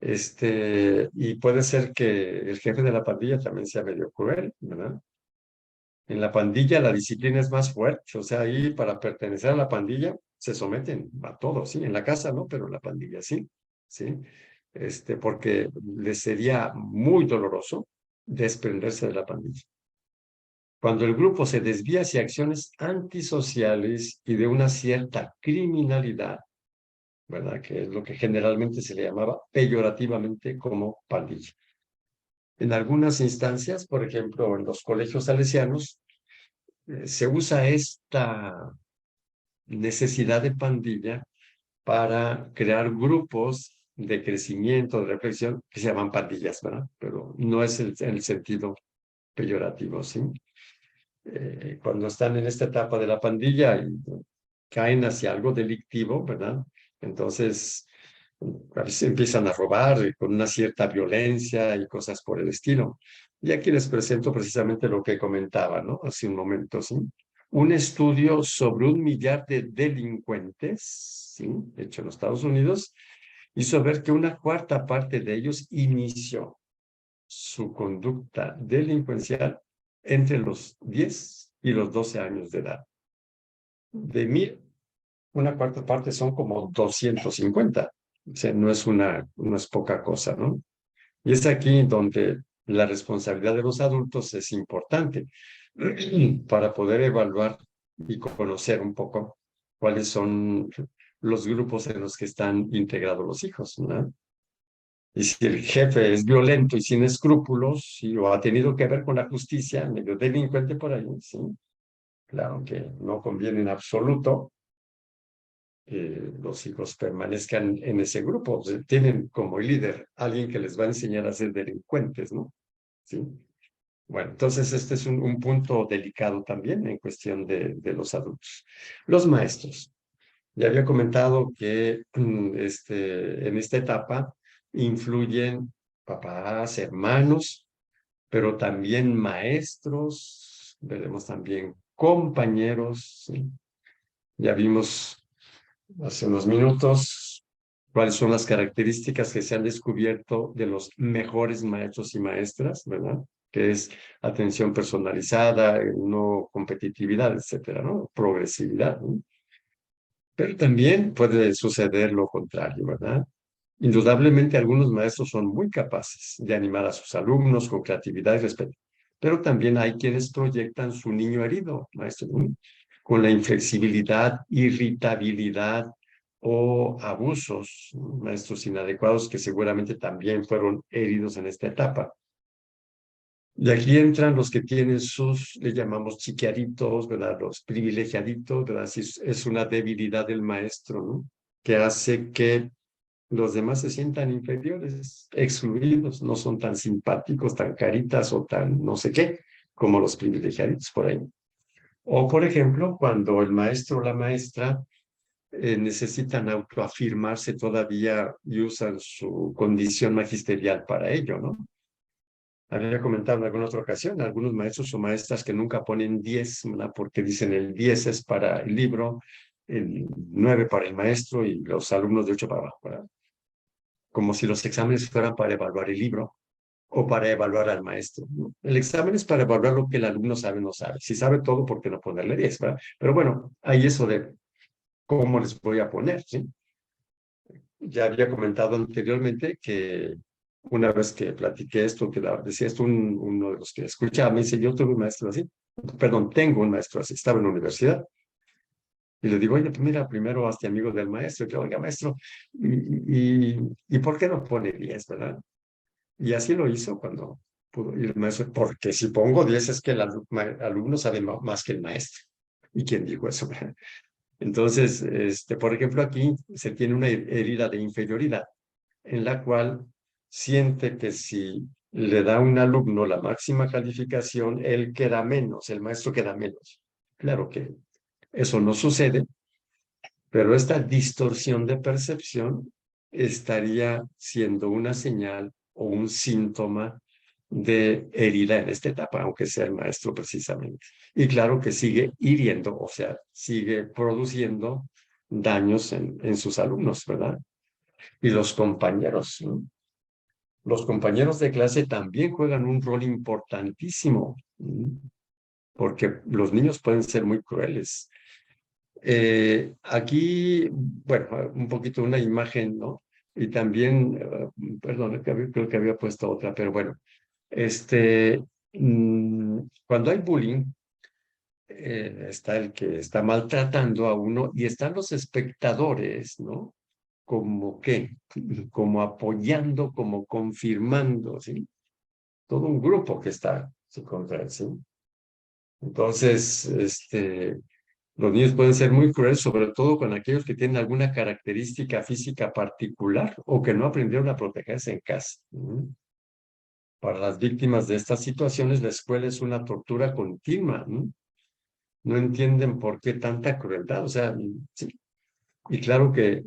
Y puede ser que el jefe de la pandilla también sea medio cruel, ¿verdad? En la pandilla la disciplina es más fuerte, o sea, ahí para pertenecer a la pandilla se someten a todos, sí, en la casa no, pero en la pandilla sí, sí, porque les sería muy doloroso desprenderse de la pandilla. Cuando el grupo se desvía hacia acciones antisociales y de una cierta criminalidad, ¿verdad? Que es lo que generalmente se le llamaba peyorativamente como pandilla. En algunas instancias, por ejemplo, en los colegios salesianos, se usa esta necesidad de pandilla para crear grupos de crecimiento, de reflexión, que se llaman pandillas, ¿verdad? Pero no es en el sentido peyorativo, ¿sí? Cuando están en esta etapa de la pandilla y caen hacia algo delictivo, ¿verdad? Entonces, a veces empiezan a robar con una cierta violencia y cosas por el estilo. Y aquí les presento precisamente lo que comentaba, ¿no? Hace un momento, ¿sí? Un estudio sobre 1 millar de delincuentes, ¿sí? Hecho en los Estados Unidos, hizo ver que una cuarta parte de ellos inició su conducta delincuencial entre los 10 y los 12 años de edad. De 1,000, una cuarta parte son como 250. O sea, no es poca cosa, ¿no? Y es aquí donde la responsabilidad de los adultos es importante para poder evaluar y conocer un poco cuáles son los grupos en los que están integrados los hijos, ¿no? Y si el jefe es violento y sin escrúpulos, ¿sí? O ha tenido que ver con la justicia, medio delincuente por ahí, sí, claro que no conviene en absoluto que los hijos permanezcan en ese grupo. O sea, tienen como líder alguien que les va a enseñar a ser delincuentes, ¿no? Sí. Bueno, entonces este es un punto delicado también en cuestión de los adultos. Los maestros. Ya había comentado que en esta etapa influyen papás, hermanos, pero también maestros, veremos también compañeros. ¿Sí? Ya vimos hace unos minutos cuáles son las características que se han descubierto de los mejores maestros y maestras, ¿verdad? Que es atención personalizada, no competitividad, etcétera, ¿no? Progresividad, ¿no? Pero también puede suceder lo contrario, ¿verdad? Indudablemente algunos maestros son muy capaces de animar a sus alumnos con creatividad y respeto, pero también hay quienes proyectan su niño herido, maestro, ¿no? Con la inflexibilidad, irritabilidad o abusos, maestros inadecuados que seguramente también fueron heridos en esta etapa. Y aquí entran los que tienen le llamamos chiquiaritos, ¿verdad? Los privilegiaditos, ¿verdad? Si es una debilidad del maestro, ¿no? Que hace que los demás se sientan inferiores, excluidos, no son tan simpáticos, tan caritas o tan no sé qué, como los privilegiaditos por ahí. O, por ejemplo, cuando el maestro o la maestra necesitan autoafirmarse todavía y usan su condición magisterial para ello, ¿no? Había comentado en alguna otra ocasión, algunos maestros o maestras que nunca ponen 10, ¿verdad? Porque dicen el 10 es para el libro, el 9 para el maestro y los alumnos de 8 para abajo, ¿verdad? Como si los exámenes fueran para evaluar el libro o para evaluar al maestro, ¿no? El examen es para evaluar lo que el alumno sabe o no sabe. Si sabe todo, ¿por qué no ponerle 10, ¿verdad? Pero bueno, hay eso de cómo les voy a poner, ¿sí? Ya había comentado anteriormente que una vez que platiqué esto, que decía esto, uno de los que escuchaba me dice, yo tuve un maestro así, perdón, tengo un maestro así, estaba en la universidad, y le digo, oye, pues mira, primero hazte amigo del maestro, y que, oiga, maestro, ¿y por qué no pone 10, verdad? Y así lo hizo cuando pudo, y el maestro, porque si pongo 10 es que el alumno sabe más que el maestro. ¿Y quién dijo eso? Entonces, por ejemplo, aquí se tiene una herida de inferioridad en la cual siente que si le da a un alumno la máxima calificación, él queda menos, el maestro queda menos. Claro que eso no sucede, pero esta distorsión de percepción estaría siendo una señal o un síntoma de herida en esta etapa, aunque sea el maestro precisamente. Y claro que sigue hiriendo, o sea, sigue produciendo daños en sus alumnos, ¿verdad? Y los compañeros, ¿no? Los compañeros de clase también juegan un rol importantísimo, porque los niños pueden ser muy crueles. Aquí, bueno, un poquito una imagen, ¿no? Y también, perdón, creo que había puesto otra, pero bueno, este, cuando hay bullying, está el que está maltratando a uno y están los espectadores, ¿no? Como qué, como apoyando, como confirmando, ¿sí? Todo un grupo que está sí, contra él, ¿sí? Entonces, los niños pueden ser muy crueles, sobre todo con aquellos que tienen alguna característica física particular o que no aprendieron a protegerse en casa. Para las víctimas de estas situaciones, la escuela es una tortura continua. No entienden por qué tanta crueldad. O sea, sí. Y claro que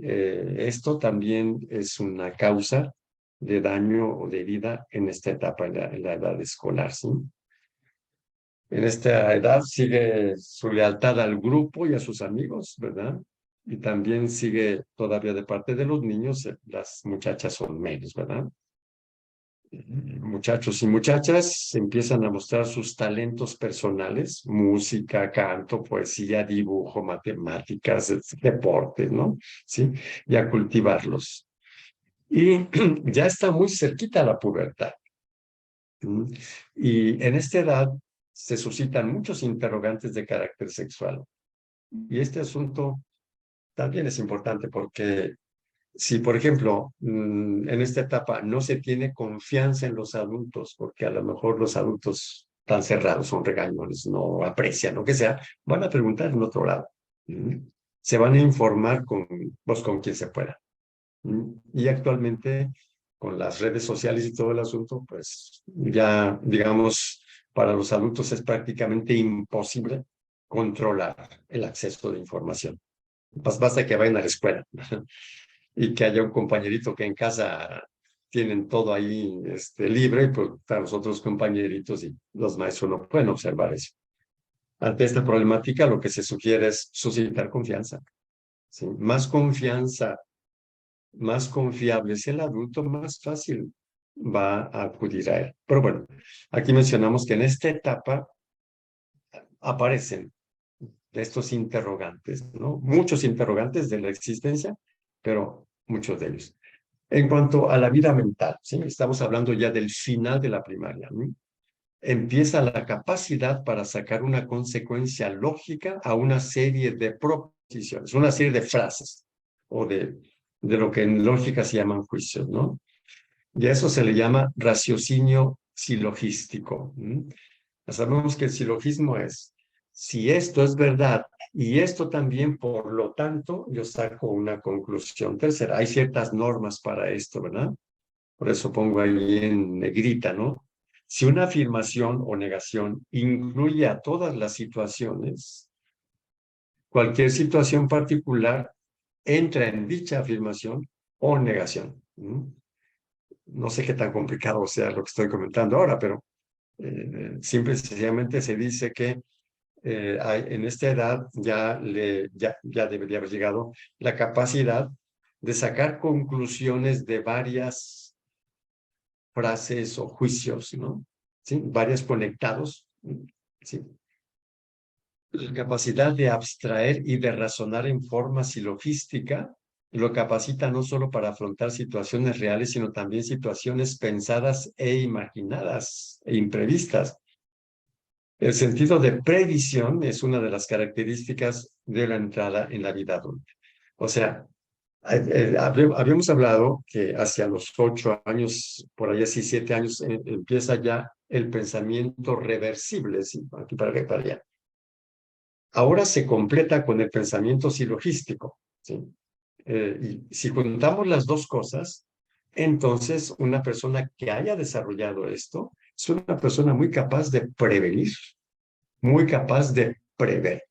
esto también es una causa de daño o de herida en esta etapa, en la edad escolar, ¿sí? En esta edad sigue su lealtad al grupo y a sus amigos, ¿verdad? Y también sigue todavía de parte de los niños, las muchachas son menos, ¿verdad? Muchachos y muchachas empiezan a mostrar sus talentos personales, música, canto, poesía, dibujo, matemáticas, deportes, ¿no? Sí, y a cultivarlos. Y ya está muy cerquita la pubertad. Y en esta edad se suscitan muchos interrogantes de carácter sexual. Y este asunto también es importante porque si, por ejemplo, en esta etapa no se tiene confianza en los adultos, porque a lo mejor los adultos están cerrados, son regañones, no aprecian, lo que sea, van a preguntar en otro lado. Se van a informar pues, con quien se pueda. Y actualmente, con las redes sociales y todo el asunto, pues ya, digamos, para los adultos es prácticamente imposible controlar el acceso de información. Pues basta que vayan a la escuela y que haya un compañerito que en casa tienen todo ahí libre, y pues para los otros compañeritos y los maestros no pueden observar eso. Ante esta problemática, lo que se sugiere es suscitar confianza. ¿Sí? Más confiable es el adulto, más fácil va a acudir a él. Pero bueno, aquí mencionamos que en esta etapa aparecen estos interrogantes, ¿no? Muchos interrogantes de la existencia, pero muchos de ellos. En cuanto a la vida mental, ¿sí? Estamos hablando ya del final de la primaria, ¿no? Empieza la capacidad para sacar una consecuencia lógica a una serie de proposiciones, una serie de frases o de lo que en lógica se llaman juicios, ¿no? Y a eso se le llama raciocinio silogístico. Sabemos que el silogismo es, si esto es verdad y esto también, por lo tanto, yo saco una conclusión tercera. Hay ciertas normas para esto, ¿verdad? Por eso pongo ahí en negrita, ¿no? Si una afirmación o negación incluye a todas las situaciones, cualquier situación particular entra en dicha afirmación o negación. no sé qué tan complicado sea lo que estoy comentando ahora, pero simple y sencillamente se dice que en esta edad ya debería haber llegado la capacidad de sacar conclusiones de varias frases o juicios, ¿no? ¿Sí? Varios conectados, ¿sí? La capacidad de abstraer y de razonar en forma silogística lo capacita no solo para afrontar situaciones reales, sino también situaciones pensadas e imaginadas e imprevistas. El sentido de previsión es una de las características de la entrada en la vida adulta. O sea, habíamos hablado que hacia los 8 años, por ahí así 7 años, empieza ya el pensamiento reversible, ¿sí? Aquí para allá. Ahora se completa con el pensamiento silogístico, ¿sí? Y si juntamos las dos cosas, entonces una persona que haya desarrollado esto es una persona muy capaz de prevenir, muy capaz de prever.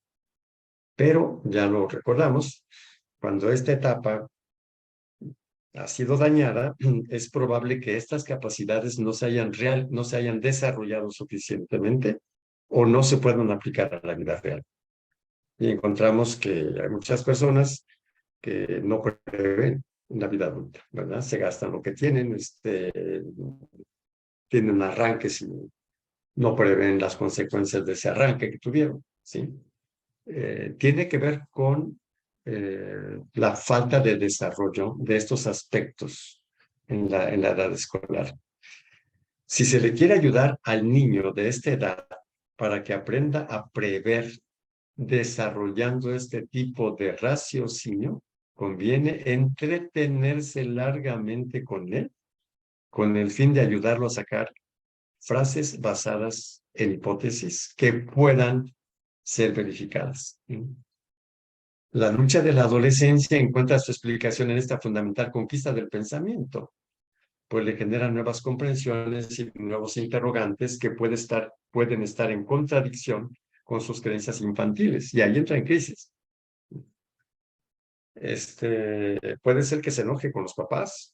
Pero ya lo recordamos, cuando esta etapa ha sido dañada, es probable que estas capacidades no se hayan desarrollado suficientemente o no se puedan aplicar a la vida real. Y encontramos que hay muchas personas que no prevén en la vida adulta, ¿verdad? Se gastan lo que tienen, tienen arranques y no prevén las consecuencias de ese arranque que tuvieron, ¿sí? Tiene que ver con la falta de desarrollo de estos aspectos en la edad escolar. Si se le quiere ayudar al niño de esta edad para que aprenda a prever desarrollando este tipo de raciocinio, conviene entretenerse largamente con él, con el fin de ayudarlo a sacar frases basadas en hipótesis que puedan ser verificadas. La lucha de la adolescencia encuentra su explicación en esta fundamental conquista del pensamiento, pues le genera nuevas comprensiones y nuevos interrogantes que pueden estar en contradicción con sus creencias infantiles, y ahí entra en crisis. Puede ser que se enoje con los papás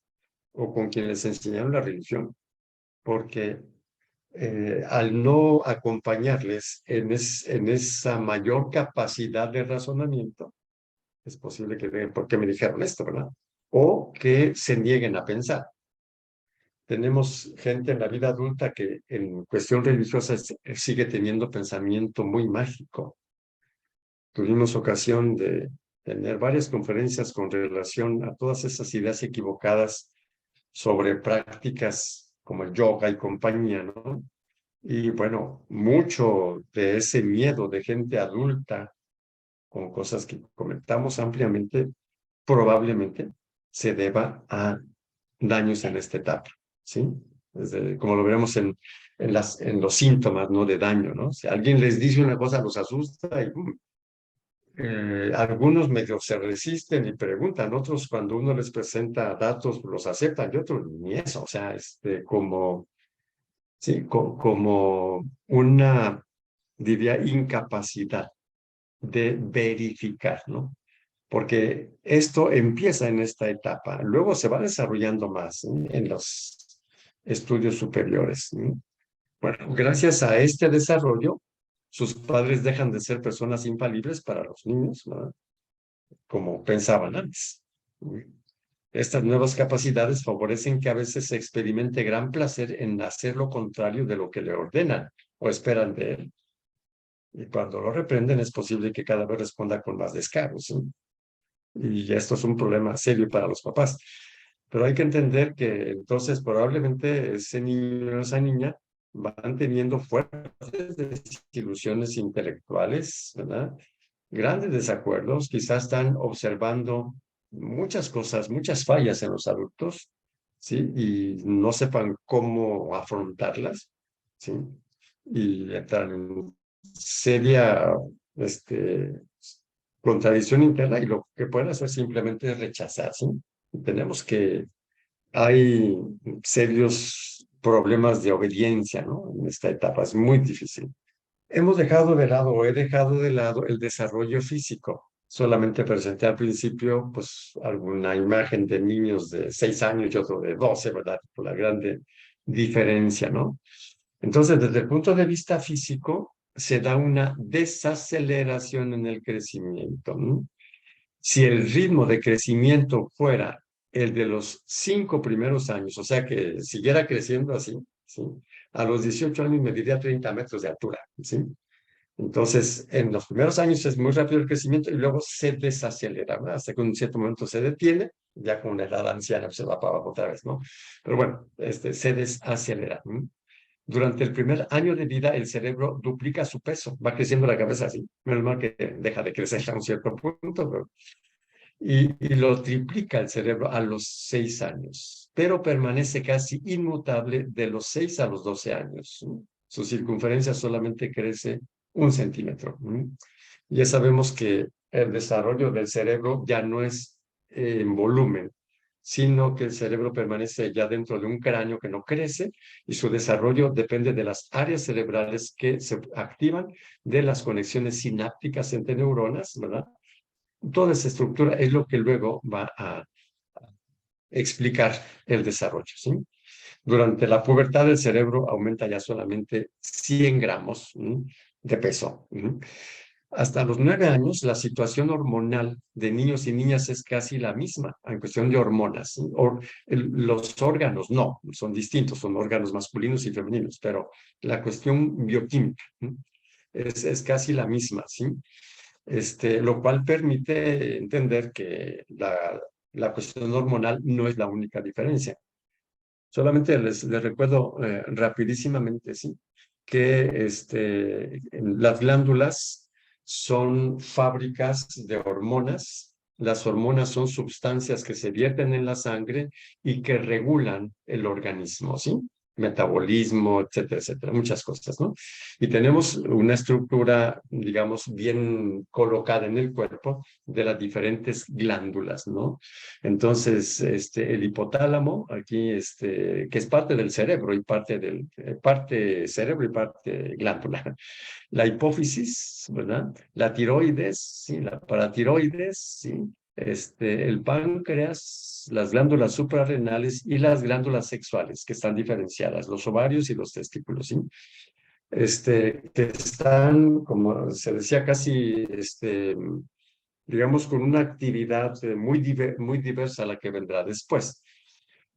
o con quienes les enseñaron la religión, porque al no acompañarles en esa mayor capacidad de razonamiento, es posible que vean por qué me dijeron esto, ¿verdad? O que se nieguen a pensar. Tenemos gente en la vida adulta que en cuestión religiosa sigue teniendo pensamiento muy mágico. Tuvimos ocasión de tener varias conferencias con relación a todas esas ideas equivocadas sobre prácticas como el yoga y compañía, ¿no? Y bueno, mucho de ese miedo de gente adulta con cosas que comentamos ampliamente, probablemente se deba a daños en esta etapa, ¿sí? Como lo veremos en los síntomas, ¿no? De daño, ¿no? Si alguien les dice una cosa, los asusta y algunos medio se resisten y preguntan, otros cuando uno les presenta datos los aceptan y otros ni eso, o sea, sí, como una, diría, incapacidad de verificar, ¿no? Porque esto empieza en esta etapa, luego se va desarrollando más, ¿sí? En los estudios superiores, ¿sí? Bueno, gracias a este desarrollo, sus padres dejan de ser personas infalibles para los niños, ¿verdad? Como pensaban antes. Estas nuevas capacidades favorecen que a veces se experimente gran placer en hacer lo contrario de lo que le ordenan o esperan de él. Y cuando lo reprenden es posible que cada vez responda con más descaro, ¿sí? Y esto es un problema serio para los papás. Pero hay que entender que entonces probablemente ese niño o esa niña van teniendo fuertes desilusiones intelectuales, ¿verdad? Grandes desacuerdos, quizás están observando muchas cosas, muchas fallas en los adultos, ¿sí? Y no sepan cómo afrontarlas, ¿sí? Y entran en seria, contradicción interna, y lo que pueden hacer simplemente es rechazar, ¿sí? Tenemos que hay serios problemas de obediencia, ¿no? En esta etapa es muy difícil. Hemos dejado de lado o he dejado de lado el desarrollo físico, Solamente presenté al principio, pues, alguna imagen de niños de 6 años y otro de 12, ¿verdad? Por la grande diferencia, ¿no? Entonces, desde el punto de vista físico, se da una desaceleración en el crecimiento, ¿no? Si el ritmo de crecimiento fuera el de los 5 primeros años, o sea, que siguiera creciendo así, ¿sí? A los 18 años mediría 30 metros de altura, ¿sí? Entonces, en los primeros años es muy rápido el crecimiento y luego se desacelera, ¿verdad? Hasta que en un cierto momento se detiene, ya con la edad anciana se va para abajo otra vez, ¿no? Pero bueno, se desacelera. ¿No? Durante el primer año de vida, el cerebro duplica su peso, va creciendo la cabeza así, menos mal que deja de crecer a un cierto punto, y lo triplica el cerebro a los 6 años, pero permanece casi inmutable de los 6 a los 12 años. ¿No? Su circunferencia solamente crece 1 centímetro. ¿No? Ya sabemos que el desarrollo del cerebro ya no es en volumen, sino que el cerebro permanece ya dentro de un cráneo que no crece y su desarrollo depende de las áreas cerebrales que se activan, de las conexiones sinápticas entre neuronas, ¿verdad? Toda esa estructura es lo que luego va a explicar el desarrollo, ¿sí? Durante la pubertad el cerebro aumenta ya solamente 100 gramos de peso. Hasta los 9 años, la situación hormonal de niños y niñas es casi la misma en cuestión de hormonas. ¿Sí? Los órganos no, son distintos, son órganos masculinos y femeninos, pero la cuestión bioquímica es casi la misma, ¿sí? Lo cual permite entender que la cuestión hormonal no es la única diferencia. Solamente les recuerdo rapidísimamente, ¿sí? Que las glándulas son fábricas de hormonas. Las hormonas son sustancias que se vierten en la sangre y que regulan el organismo, ¿sí? Metabolismo, etcétera, etcétera, muchas cosas, ¿no? Y tenemos una estructura, digamos, bien colocada en el cuerpo de las diferentes glándulas, ¿no? Entonces, el hipotálamo, aquí, que es parte del cerebro y parte cerebro y parte glándula. La hipófisis, ¿verdad? La tiroides, sí, la paratiroides, sí. El páncreas, las glándulas suprarrenales y las glándulas sexuales, que están diferenciadas, los ovarios y los testículos, ¿sí? Que están, como se decía, casi, digamos, con una actividad muy diversa a la que vendrá después.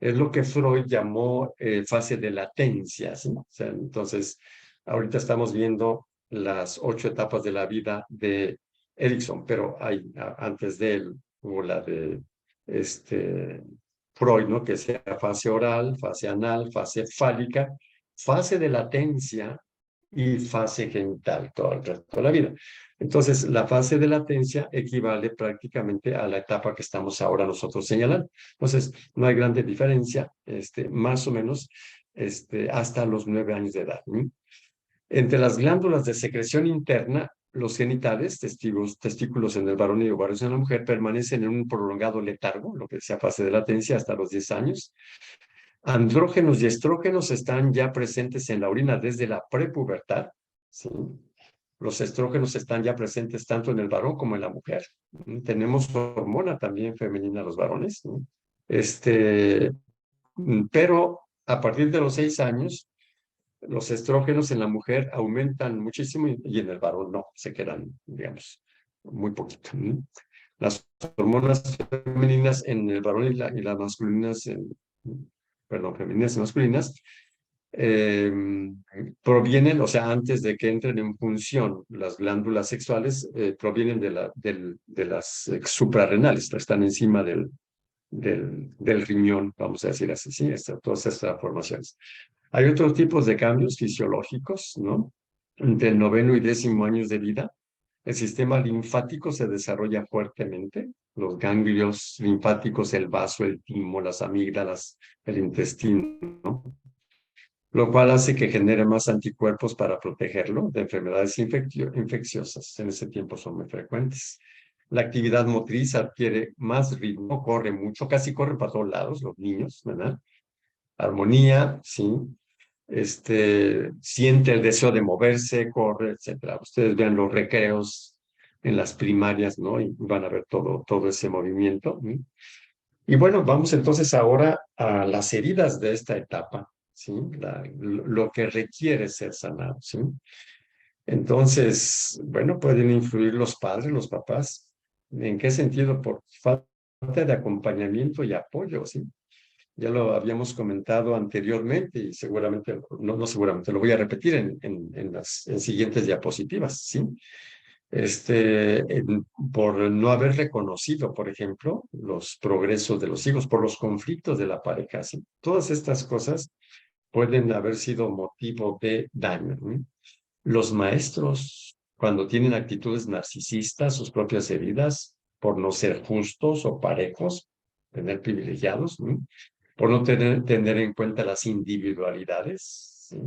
Es lo que Freud llamó fase de latencia, ¿sí? O sea, entonces, ahorita estamos viendo las 8 etapas de la vida de Erickson, pero antes de él hubo la de Freud, ¿no? Que sea fase oral, fase anal, fase fálica, fase de latencia y fase genital todo el resto de la vida. Entonces, la fase de latencia equivale prácticamente a la etapa que estamos ahora nosotros señalando. Entonces, no hay grande diferencia, más o menos, hasta los 9 años de edad. ¿Sí? Entre las glándulas de secreción interna, los genitales, testículos en el varón y ovarios en la mujer, permanecen en un prolongado letargo, lo que sea fase de latencia, hasta los 10 años. Andrógenos y estrógenos están ya presentes en la orina desde la prepubertad. ¿Sí? Los estrógenos están ya presentes tanto en el varón como en la mujer. Tenemos hormona también femenina los varones. ¿No? Pero a partir de los 6 años, los estrógenos en la mujer aumentan muchísimo y en el varón no, se quedan, digamos, muy poquito. ¿No? Las hormonas femeninas en el varón y las masculinas, perdón, femeninas y masculinas, eh, provienen, o sea, antes de que entren en función las glándulas sexuales, provienen de las suprarrenales, están encima del riñón, vamos a decir así, ¿sí? Todas estas formaciones. Hay otros tipos de cambios fisiológicos, ¿no? Entre el 9º y 10º años de vida, el sistema linfático se desarrolla fuertemente, los ganglios linfáticos, el vaso, el timo, las amígdalas, el intestino, ¿no? Lo cual hace que genere más anticuerpos para protegerlo de enfermedades infecciosas. En ese tiempo son muy frecuentes. La actividad motriz adquiere más ritmo, corre mucho, casi corre para todos lados los niños, ¿verdad? Armonía, sí. Siente el deseo de moverse, corre, etcétera. Ustedes vean los recreos en las primarias, ¿no? Y van a ver todo ese movimiento. ¿Sí? Y bueno, vamos entonces ahora a las heridas de esta etapa, ¿sí? Lo que requiere ser sanado, ¿sí? Entonces, bueno, pueden influir los padres, los papás. ¿En qué sentido? Por falta de acompañamiento y apoyo, ¿sí? Ya lo habíamos comentado anteriormente y seguramente, no seguramente, lo voy a repetir en siguientes diapositivas, ¿sí? Por no haber reconocido, por ejemplo, los progresos de los hijos, por los conflictos de la pareja, ¿sí? Todas estas cosas pueden haber sido motivo de daño, ¿no? Los maestros, cuando tienen actitudes narcisistas, sus propias heridas, por no ser justos o parejos, tener privilegiados, ¿no? Por no tener en cuenta las individualidades, ¿sí?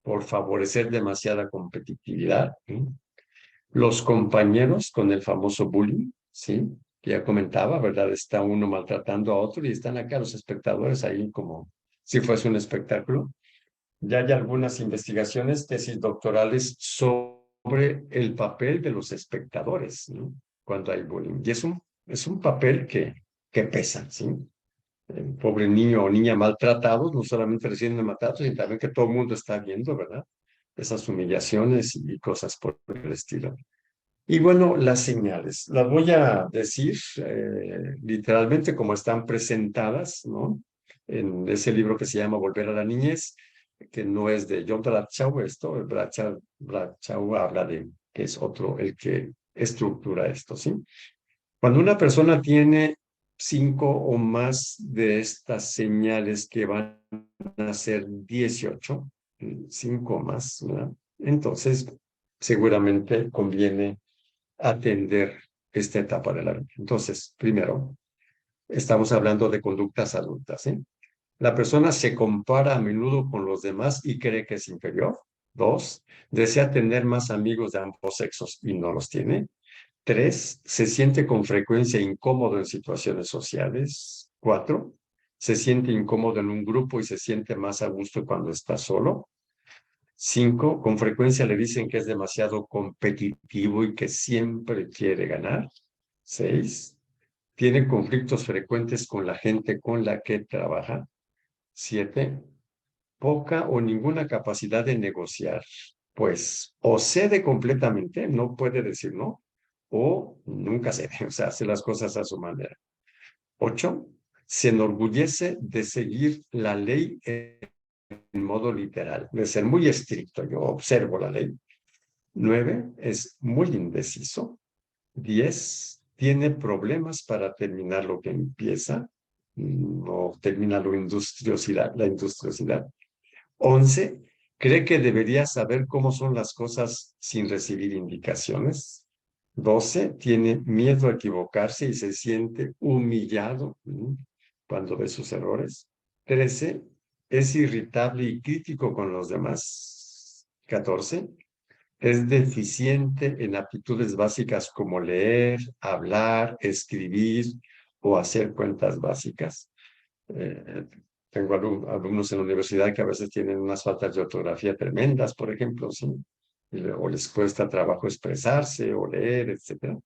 Por favorecer demasiada competitividad, ¿sí? Los compañeros con el famoso bullying, ¿sí? Que ya comentaba, ¿verdad? Está uno maltratando a otro y están acá los espectadores ahí como si fuese un espectáculo. Ya hay algunas investigaciones, tesis doctorales sobre el papel de los espectadores, ¿no? Cuando hay bullying. Y es un papel que pesa, ¿sí? El pobre niño o niña maltratados, no solamente recién maltratados, sino también que todo el mundo está viendo, ¿verdad? Esas humillaciones y cosas por el estilo. Y bueno, las señales, las voy a decir literalmente como están presentadas, ¿no? En ese libro que se llama Volver a la niñez, que no es de John Bradshaw, Bradshaw habla de que es otro el que estructura esto, ¿sí? Cuando una persona tiene 5 o más de estas señales que van a ser 18, 5 o más, ¿verdad? Entonces, seguramente conviene atender esta etapa de la vida. Entonces, primero, estamos hablando de conductas adultas, ¿sí? La persona se compara a menudo con los demás y cree que es inferior. 2, desea tener más amigos de ambos sexos y no los tiene. 3, se siente con frecuencia incómodo en situaciones sociales. 4, se siente incómodo en un grupo y se siente más a gusto cuando está solo. 5, con frecuencia le dicen que es demasiado competitivo y que siempre quiere ganar. 6, tiene conflictos frecuentes con la gente con la que trabaja. 7, poca o ninguna capacidad de negociar, pues o cede completamente, no puede decir no, o nunca cede, o sea, hace las cosas a su manera. 8, se enorgullece de seguir la ley en modo literal, de ser muy estricto. Yo observo la ley. 9, es muy indeciso. 10, tiene problemas para terminar lo que empieza. No termina la industriosidad. 11, cree que debería saber cómo son las cosas sin recibir indicaciones. 12, tiene miedo a equivocarse y se siente humillado cuando ve sus errores. 13, es irritable y crítico con los demás. 14, es deficiente en aptitudes básicas como leer, hablar, escribir o hacer cuentas básicas. Eh, Tengo alumnos en la universidad que a veces tienen unas faltas de ortografía tremendas, por ejemplo, ¿sí? O les cuesta trabajo expresarse o leer, etcétera.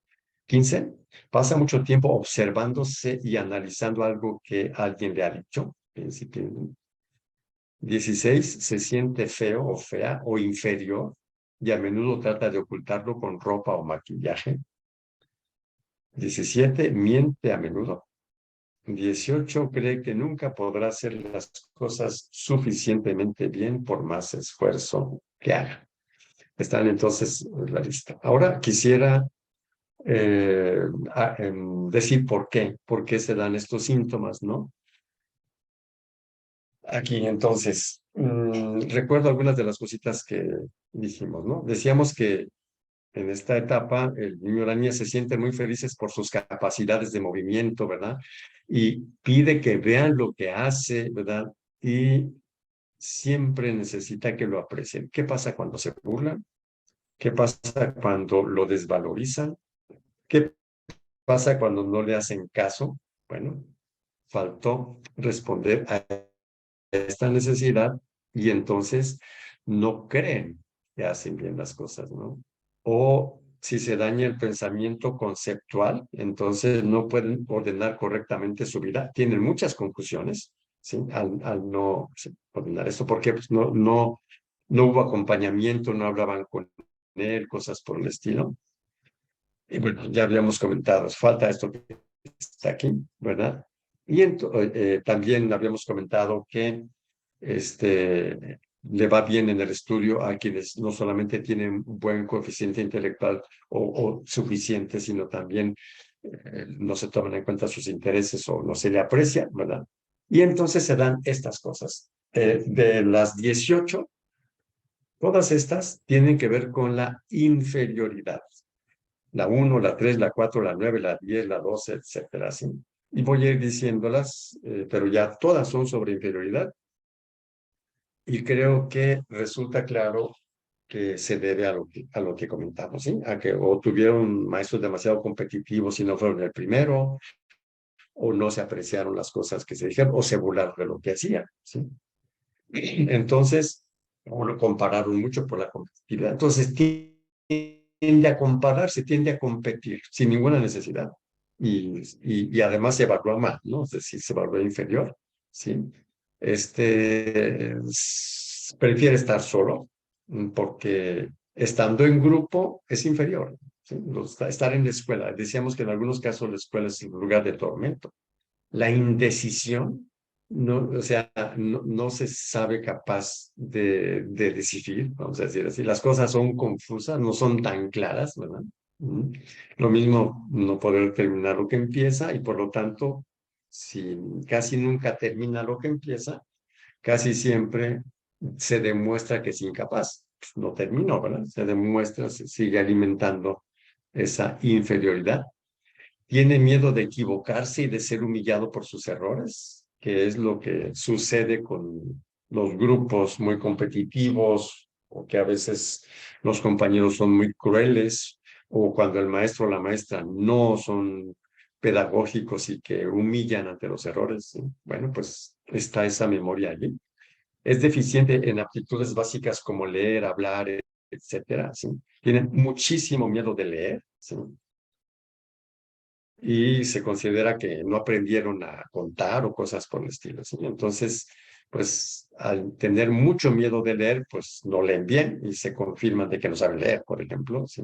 15, pasa mucho tiempo observándose y analizando algo que alguien le ha dicho. 16, se siente feo o fea o inferior y a menudo trata de ocultarlo con ropa o maquillaje. 17, miente a menudo. 18, cree que nunca podrá hacer las cosas suficientemente bien por más esfuerzo que haga. Están entonces en la lista. Ahora quisiera decir por qué se dan estos síntomas, ¿no? Aquí entonces, recuerdo algunas de las cositas que dijimos, ¿no? Decíamos que en esta etapa, el niño o la niña se sienten muy felices por sus capacidades de movimiento, ¿verdad? Y pide que vean lo que hace, ¿verdad? Y siempre necesita que lo aprecien. ¿Qué pasa cuando se burlan? ¿Qué pasa cuando lo desvalorizan? ¿Qué pasa cuando no le hacen caso? Bueno, faltó responder a esta necesidad y entonces no creen que hacen bien las cosas, ¿no? O si se daña el pensamiento conceptual, entonces no pueden ordenar correctamente su vida. Tienen muchas confusiones, ¿sí? Al no ordenar esto, porque pues, no hubo acompañamiento, no hablaban con él, cosas por el estilo. Y bueno, ya habíamos comentado, falta esto que está aquí, ¿verdad? Y también habíamos comentado que le va bien en el estudio a quienes no solamente tienen un buen coeficiente intelectual o suficiente, sino también no se toman en cuenta sus intereses o no se le aprecia, ¿verdad? Y entonces se dan estas cosas. De las 18, todas estas tienen que ver con la inferioridad. La 1, la 3, la 4, la 9, la 10, la 12, etcétera, ¿sí? Y voy a ir diciéndolas, pero ya todas son sobre inferioridad. Y creo que resulta claro que se debe a lo que comentamos, ¿sí? A que o tuvieron maestros demasiado competitivos y no fueron el primero, o no se apreciaron las cosas que se dijeron, o se burlaron de lo que hacían, ¿sí? Entonces, o lo compararon mucho por la competitividad. Entonces, tiende a compararse, tiende a competir sin ninguna necesidad. Y además se evalúa mal, ¿no? Es decir, se evalúa inferior, ¿sí? Prefiere estar solo porque estando en grupo es inferior, ¿sí? Estar en la escuela, decíamos que en algunos casos la escuela es un lugar de tormento. La indecisión, no, o sea, no se sabe capaz de decidir, vamos a decir así. Las cosas son confusas, no son tan claras, ¿verdad? Mm. Lo mismo no poder terminar lo que empieza y por lo tanto, si casi nunca termina lo que empieza, casi siempre se demuestra que es incapaz. Pues no terminó, ¿verdad? Se demuestra, se sigue alimentando esa inferioridad. Tiene miedo de equivocarse y de ser humillado por sus errores, que es lo que sucede con los grupos muy competitivos o que a veces los compañeros son muy crueles o cuando el maestro o la maestra no son pedagógicos y que humillan ante los errores. ¿Sí? Bueno, pues está esa memoria allí. Es deficiente en aptitudes básicas como leer, hablar, etcétera. ¿Sí? Tienen muchísimo miedo de leer. ¿Sí? Y se considera que no aprendieron a contar o cosas por el estilo. ¿Sí? Entonces, pues al tener mucho miedo de leer, pues no leen bien y se confirman de que no saben leer, por ejemplo. ¿Sí?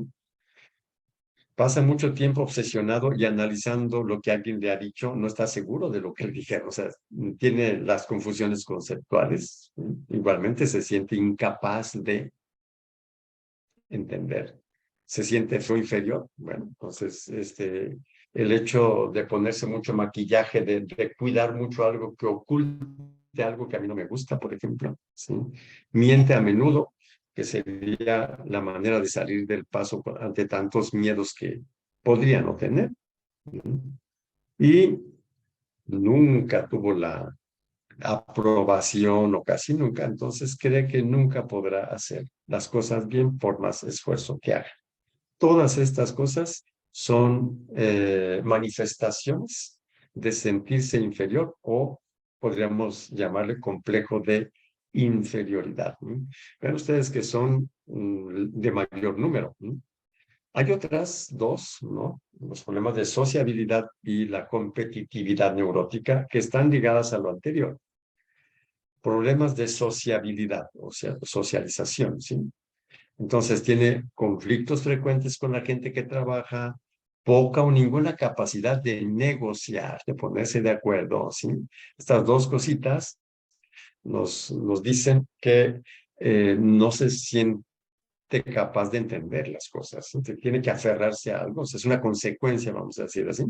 Pasa mucho tiempo obsesionado y analizando lo que alguien le ha dicho, no está seguro de lo que le dijeron, o sea, tiene las confusiones conceptuales. ¿Sí? Igualmente se siente incapaz de entender. Se siente feo inferior. Bueno, entonces, el hecho de ponerse mucho maquillaje, de cuidar mucho algo que oculte algo que a mí no me gusta, por ejemplo, ¿sí? Miente a menudo, que sería la manera de salir del paso ante tantos miedos que podría no tener. ¿Sí? Y nunca tuvo la aprobación o casi nunca, entonces cree que nunca podrá hacer las cosas bien por más esfuerzo que haga. Todas estas cosas son manifestaciones de sentirse inferior o podríamos llamarle complejo de inferioridad. ¿No? Vean ustedes que son de mayor número. ¿No? Hay otras dos, ¿no? Los problemas de sociabilidad y la competitividad neurótica que están ligadas a lo anterior. Problemas de sociabilidad, o sea, socialización, ¿sí? Entonces tiene conflictos frecuentes con la gente que trabaja, poca o ninguna capacidad de negociar, de ponerse de acuerdo, ¿sí? Estas dos cositas nos dicen que no se siente capaz de entender las cosas, ¿sí? Tiene que aferrarse a algo, o sea, es una consecuencia, vamos a decir así.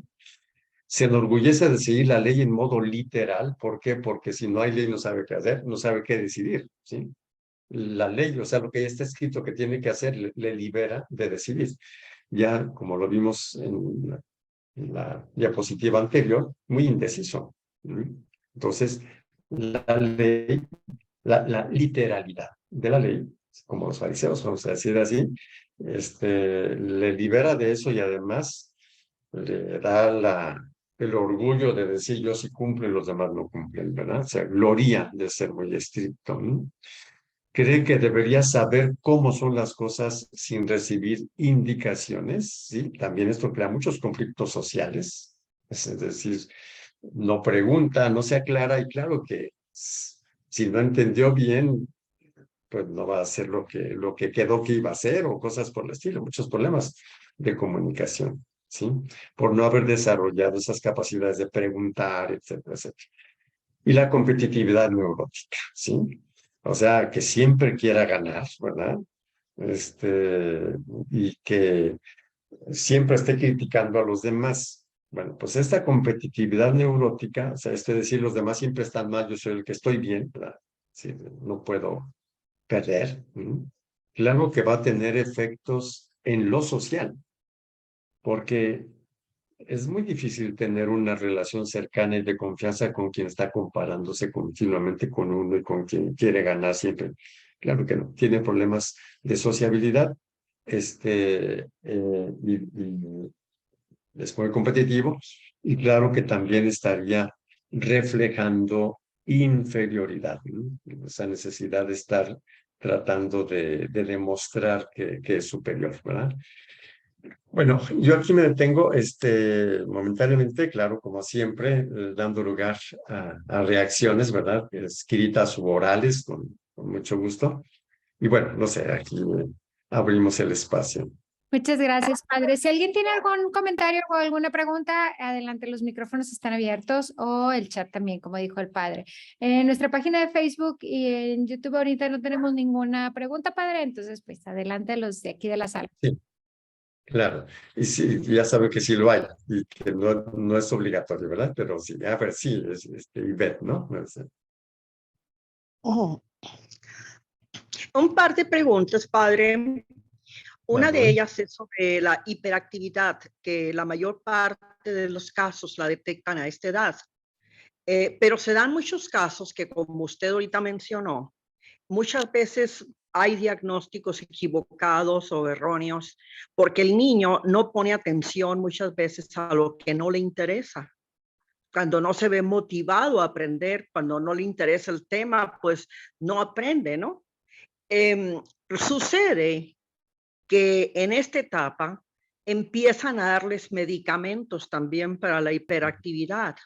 Se enorgullece de seguir la ley en modo literal. ¿Por qué? Porque si no hay ley no sabe qué hacer, no sabe qué decidir, ¿sí? La ley, o sea, lo que ya está escrito que tiene que hacer, le libera de decidir. Ya, como lo vimos en la diapositiva anterior, muy indeciso. Entonces, la ley, la literalidad de la ley, como los fariseos, vamos a decir así, le libera de eso y además le da el orgullo de decir yo sí cumplo y los demás no cumplen, ¿verdad? O sea, gloria de ser muy estricto. ¿No? cree que debería saber cómo son las cosas sin recibir indicaciones, ¿sí? También esto crea muchos conflictos sociales, es decir, no pregunta, no se aclara y claro que si no entendió bien, pues no va a hacer lo que quedó que iba a hacer o cosas por el estilo, muchos problemas de comunicación, ¿sí? Por no haber desarrollado esas capacidades de preguntar, etcétera, etcétera. Y la competitividad neurótica, ¿sí? O sea, que siempre quiera ganar, ¿verdad? Y que siempre esté criticando a los demás. Bueno, pues esta competitividad neurótica, o sea, es decir, los demás siempre están mal, yo soy el que estoy bien, ¿verdad? Sí, no puedo perder. Claro que va a tener efectos en lo social, porque es muy difícil tener una relación cercana y de confianza con quien está comparándose continuamente con uno y con quien quiere ganar siempre. Claro que no, tiene problemas de sociabilidad, y es muy competitivo y claro que también estaría reflejando inferioridad, ¿no? Esa necesidad de estar tratando de demostrar que es superior, ¿verdad? Bueno, yo aquí me detengo momentáneamente, claro, como siempre, dando lugar a reacciones, ¿verdad? Escritas u orales, con mucho gusto. Y bueno, no sé, aquí abrimos el espacio. Muchas gracias, padre. Si alguien tiene algún comentario o alguna pregunta, adelante, los micrófonos están abiertos o el chat también, como dijo el padre. En nuestra página de Facebook y en YouTube ahorita no tenemos ninguna pregunta, padre, entonces pues adelante los de aquí de la sala. Sí, claro. Y sí, ya sabe que sí lo hay y que no es obligatorio, ¿verdad? Pero sí, a ver, sí, Ivette, ¿no? Oh, un par de preguntas, padre. Una de Ajá. ellas es sobre la hiperactividad, que la mayor parte de los casos la detectan a esta edad. Pero se dan muchos casos que, como usted ahorita mencionó, muchas veces hay diagnósticos equivocados o erróneos porque el niño no pone atención muchas veces a lo que no le interesa. Cuando no se ve motivado a aprender, cuando no le interesa el tema, pues no aprende, ¿no? Sucede que en esta etapa empiezan a darles medicamentos también para la hiperactividad.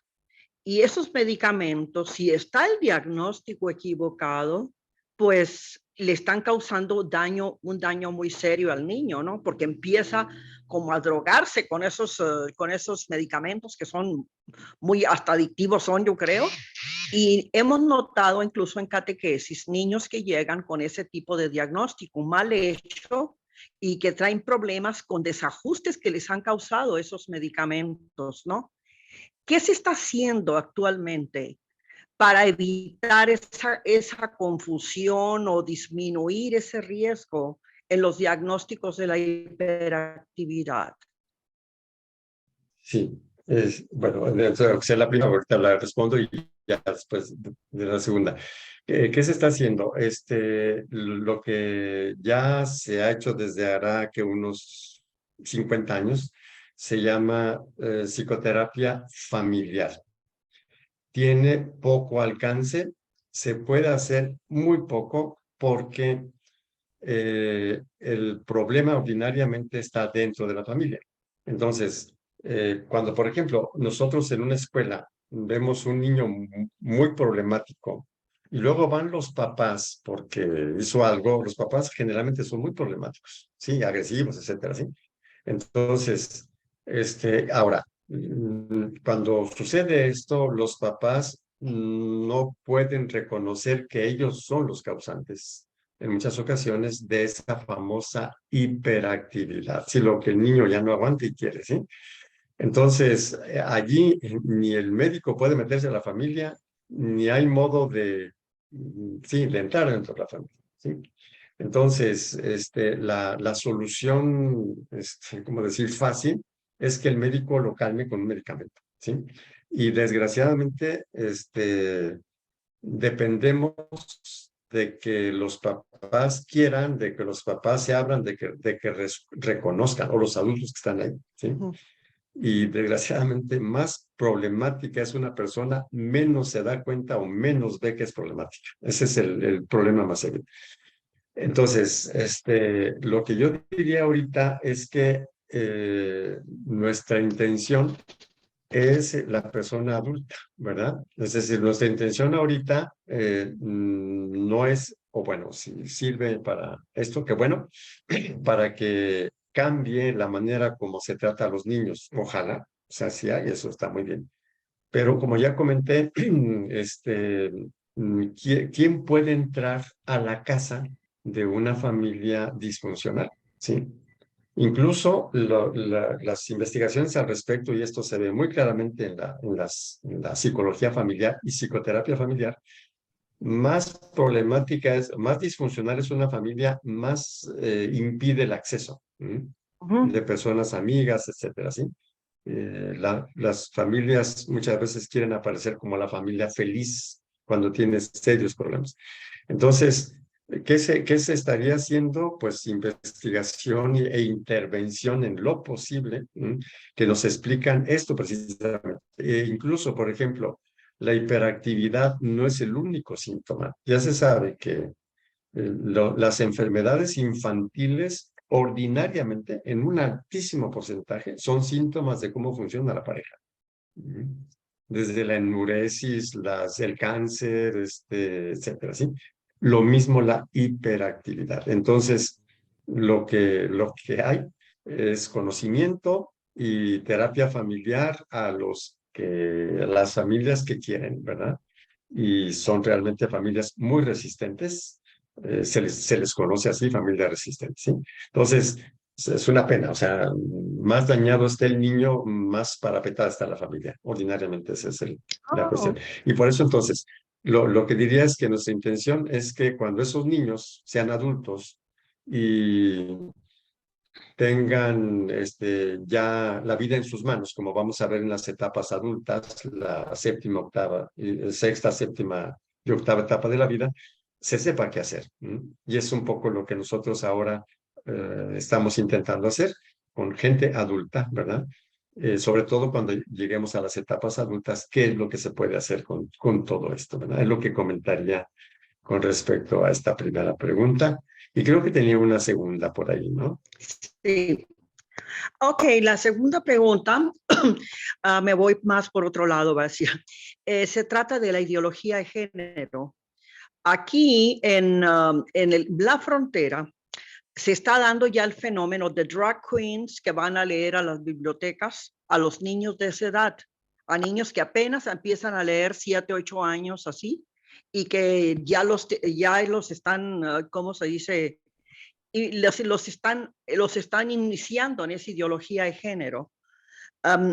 Y esos medicamentos, si está el diagnóstico equivocado, pues le están causando daño, un daño muy serio al niño, ¿no? Porque empieza como a drogarse con esos medicamentos que son muy hasta adictivos son, yo creo. Y hemos notado incluso en catequesis niños que llegan con ese tipo de diagnóstico mal hecho y que traen problemas con desajustes que les han causado esos medicamentos, ¿no? ¿Qué se está haciendo actualmente para evitar esa confusión o disminuir ese riesgo en los diagnósticos de la hiperactividad? Sí, bueno, entonces la primera, ahorita la respondo y ya después de la segunda. ¿Qué se está haciendo? Lo que ya se ha hecho desde hará que unos 50 años se llama psicoterapia familiar. Tiene poco alcance, se puede hacer muy poco porque el problema ordinariamente está dentro de la familia. Entonces, cuando, por ejemplo, nosotros en una escuela vemos un niño muy problemático y luego van los papás porque hizo algo, los papás generalmente son muy problemáticos, sí, agresivos, etcétera, sí. Entonces, ahora, cuando sucede esto, los papás no pueden reconocer que ellos son los causantes en muchas ocasiones de esa famosa hiperactividad, si lo que el niño ya no aguanta y quiere, ¿sí? Entonces, allí ni el médico puede meterse a la familia, ni hay modo sí, de entrar dentro de la familia, ¿sí? Entonces, la solución, como decir, fácil, es que el médico lo calme con un medicamento, ¿sí? Y desgraciadamente, dependemos de que los papás quieran, de que los papás se abran, de que reconozcan, o los adultos que están ahí, ¿sí? Y desgraciadamente más problemática es una persona, menos se da cuenta o menos ve que es problemática. Ese es el problema más serio. Entonces, lo que yo diría ahorita es que nuestra intención es la persona adulta, ¿verdad? Es decir, nuestra intención ahorita no es, o bueno, si sirve para esto, que bueno, para que cambie la manera como se trata a los niños, ojalá, o sea, sí hay, eso está muy bien. Pero como ya comenté, ¿quién puede entrar a la casa de una familia disfuncional? ¿Sí? Incluso las investigaciones al respecto, y esto se ve muy claramente en la psicología familiar y psicoterapia familiar, más problemática es, más disfuncional es una familia, más impide el acceso de personas amigas, etcétera, ¿sí? Las familias muchas veces quieren aparecer como la familia feliz cuando tienes serios problemas. Entonces, qué se estaría haciendo? Pues investigación e intervención en lo posible, que nos explican esto precisamente. Incluso, por ejemplo, la hiperactividad no es el único síntoma. Ya se sabe que las enfermedades infantiles ordinariamente, en un altísimo porcentaje, son síntomas de cómo funciona la pareja. Desde la enuresis, el cáncer, etcétera, ¿sí? Lo mismo la hiperactividad. Entonces, lo que hay es conocimiento y terapia familiar las familias que quieren, ¿verdad? Y son realmente familias muy resistentes. Se les conoce así, familia resistente, ¿sí? Entonces, es una pena, o sea, más dañado está el niño, más parapetada está la familia. Ordinariamente esa es la cuestión. Oh, Y por eso entonces, lo que diría es que nuestra intención es que cuando esos niños sean adultos y tengan ya la vida en sus manos, como vamos a ver en las etapas adultas, la séptima, octava, sexta, séptima y octava etapa de la vida, se sepa qué hacer. Y es un poco lo que nosotros ahora estamos intentando hacer con gente adulta, ¿verdad? Sobre todo cuando lleguemos a las etapas adultas, ¿qué es lo que se puede hacer con todo esto, ¿verdad? Es lo que comentaría con respecto a esta primera pregunta. Y creo que tenía una segunda por ahí, ¿no? sí. Ok, la segunda pregunta, me voy más por otro lado, va a decir. Se trata de la ideología de género. Aquí en la frontera se está dando ya el fenómeno de drag queens que van a leer a las bibliotecas a los niños de esa edad, a niños que apenas empiezan a leer 7, 8 años así, y que ya los están, ¿cómo se dice? Y los están iniciando en esa ideología de género.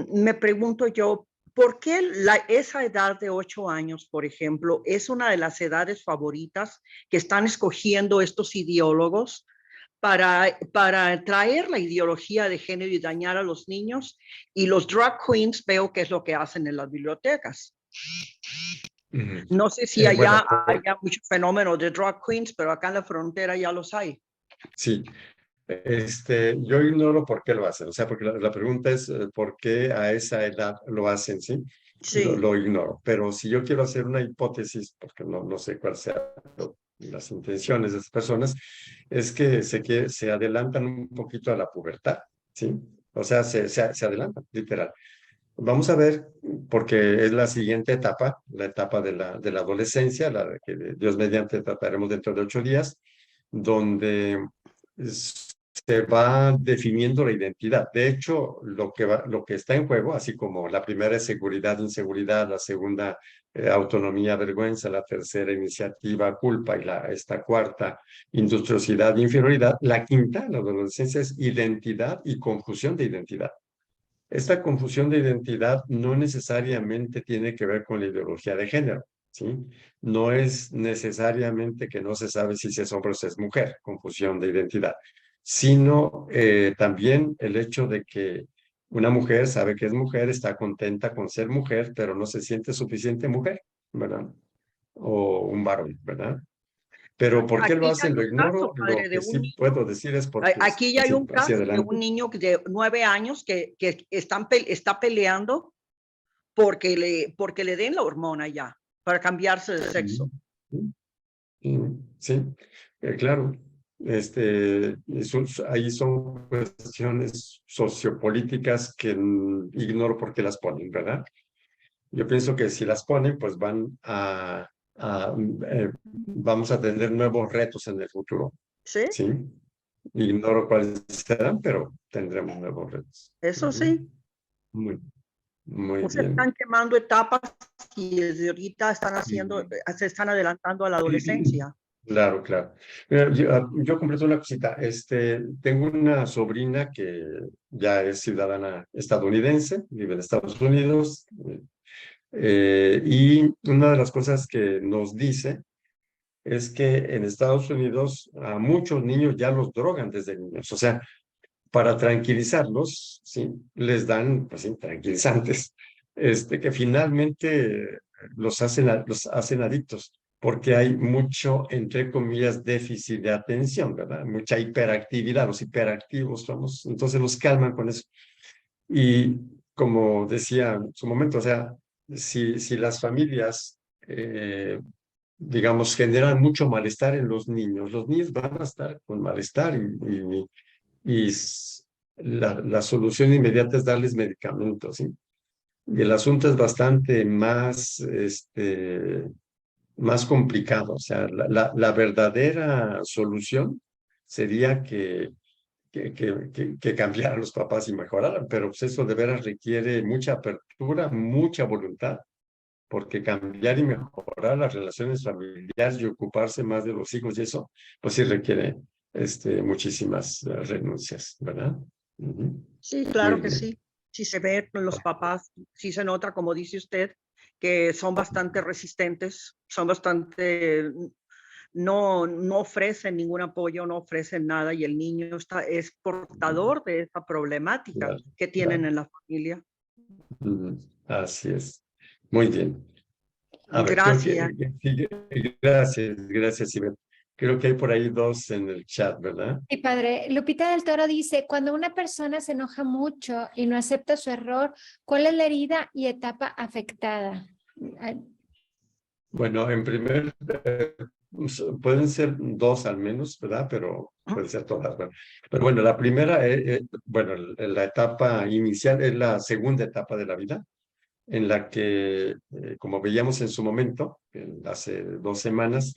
Me pregunto yo, ¿por qué esa edad de 8 años, por ejemplo, es una de las edades favoritas que están escogiendo estos ideólogos para traer la ideología de género y dañar a los niños? Y los drag queens veo que es lo que hacen en las bibliotecas. No sé si allá haya mucho fenómeno de drag queens, pero acá en la frontera ya los hay. Sí, yo ignoro por qué lo hacen, o sea, porque la pregunta es por qué a esa edad lo hacen, ¿sí? Sí. Lo ignoro, pero si yo quiero hacer una hipótesis, porque no sé cuáles sean las intenciones de esas personas, es que se adelantan un poquito a la pubertad, ¿sí? O sea, se adelantan, literal. Vamos a ver, porque es la siguiente etapa, la etapa de la adolescencia, la que Dios mediante trataremos dentro de 8 días, donde se va definiendo la identidad. De hecho, lo que está en juego, así como la primera es seguridad, inseguridad, la segunda autonomía, vergüenza, la tercera iniciativa, culpa y esta cuarta industriosidad, inferioridad, la quinta, la adolescencia es identidad y confusión de identidad. Esta confusión de identidad no necesariamente tiene que ver con la ideología de género, ¿sí? No es necesariamente que no se sabe si es hombre o si es mujer, confusión de identidad, sino también el hecho de que una mujer sabe que es mujer, está contenta con ser mujer, pero no se siente suficiente mujer, ¿verdad? O un varón, ¿verdad? Pero ¿por qué lo Aquí ya hay hacen? Lo un caso, ignoro. Lo padre, de que un sí niño. puedo decir es porque, Aquí ya hay sí, un hacia caso de adelante. un niño de 9 años que está peleando porque le den la hormona ya para cambiarse de sexo. Sí, claro. ahí son cuestiones sociopolíticas que ignoro por qué las ponen, ¿verdad? Yo pienso que si las ponen, pues vamos a tener nuevos retos en el futuro, Sí, ¿sí? Ignoro cuáles serán, pero tendremos nuevos retos. eso sí. Muy, muy Se bien. están quemando etapas y desde ahorita se están adelantando a la adolescencia. Claro, claro. Mira, yo completo una cosita. Tengo una sobrina que ya es ciudadana estadounidense, vive en Estados Unidos, y una de las cosas que nos dice es que en Estados Unidos a muchos niños ya los drogan desde niños. O sea, para tranquilizarlos, ¿sí? Les dan, pues sí, tranquilizantes, que finalmente los hacen adictos, porque hay mucho, entre comillas, déficit de atención, ¿verdad? Mucha hiperactividad, los hiperactivos, vamos, entonces los calman con eso. Y como decía en su momento, o sea, si las familias, digamos, generan mucho malestar en los niños van a estar con malestar y la solución inmediata es darles medicamentos, ¿sí? Y el asunto es bastante más complicado. O sea, la verdadera solución sería que cambiaran los papás y mejoraran, pero pues eso de veras requiere mucha apertura, mucha voluntad, porque cambiar y mejorar las relaciones familiares y ocuparse más de los hijos y eso, pues sí requiere muchísimas renuncias, ¿verdad? Ujú. Sí, Muy claro que bien. sí. Si se ve con los papás, sí se nota, como dice usted, que son bastante resistentes, son bastante, no ofrecen ningún apoyo, no ofrecen nada y el niño es portador de esa problemática Claro, que tienen claro. en la familia. Ujú. Así es. Muy bien. A ver, creo Gracias. que sí, gracias, Ivette. Creo que hay por ahí dos en el chat, ¿verdad? Y padre, Lupita del Toro dice, cuando una persona se enoja mucho y no acepta su error, ¿cuál es la herida y etapa afectada? Bueno, en primer, pueden ser dos al menos, ¿verdad? Pero pueden ser todas, ¿verdad? Pero bueno, la primera, bueno, la etapa inicial es la segunda etapa de la vida, en la que, como veíamos en su momento, hace 2 semanas,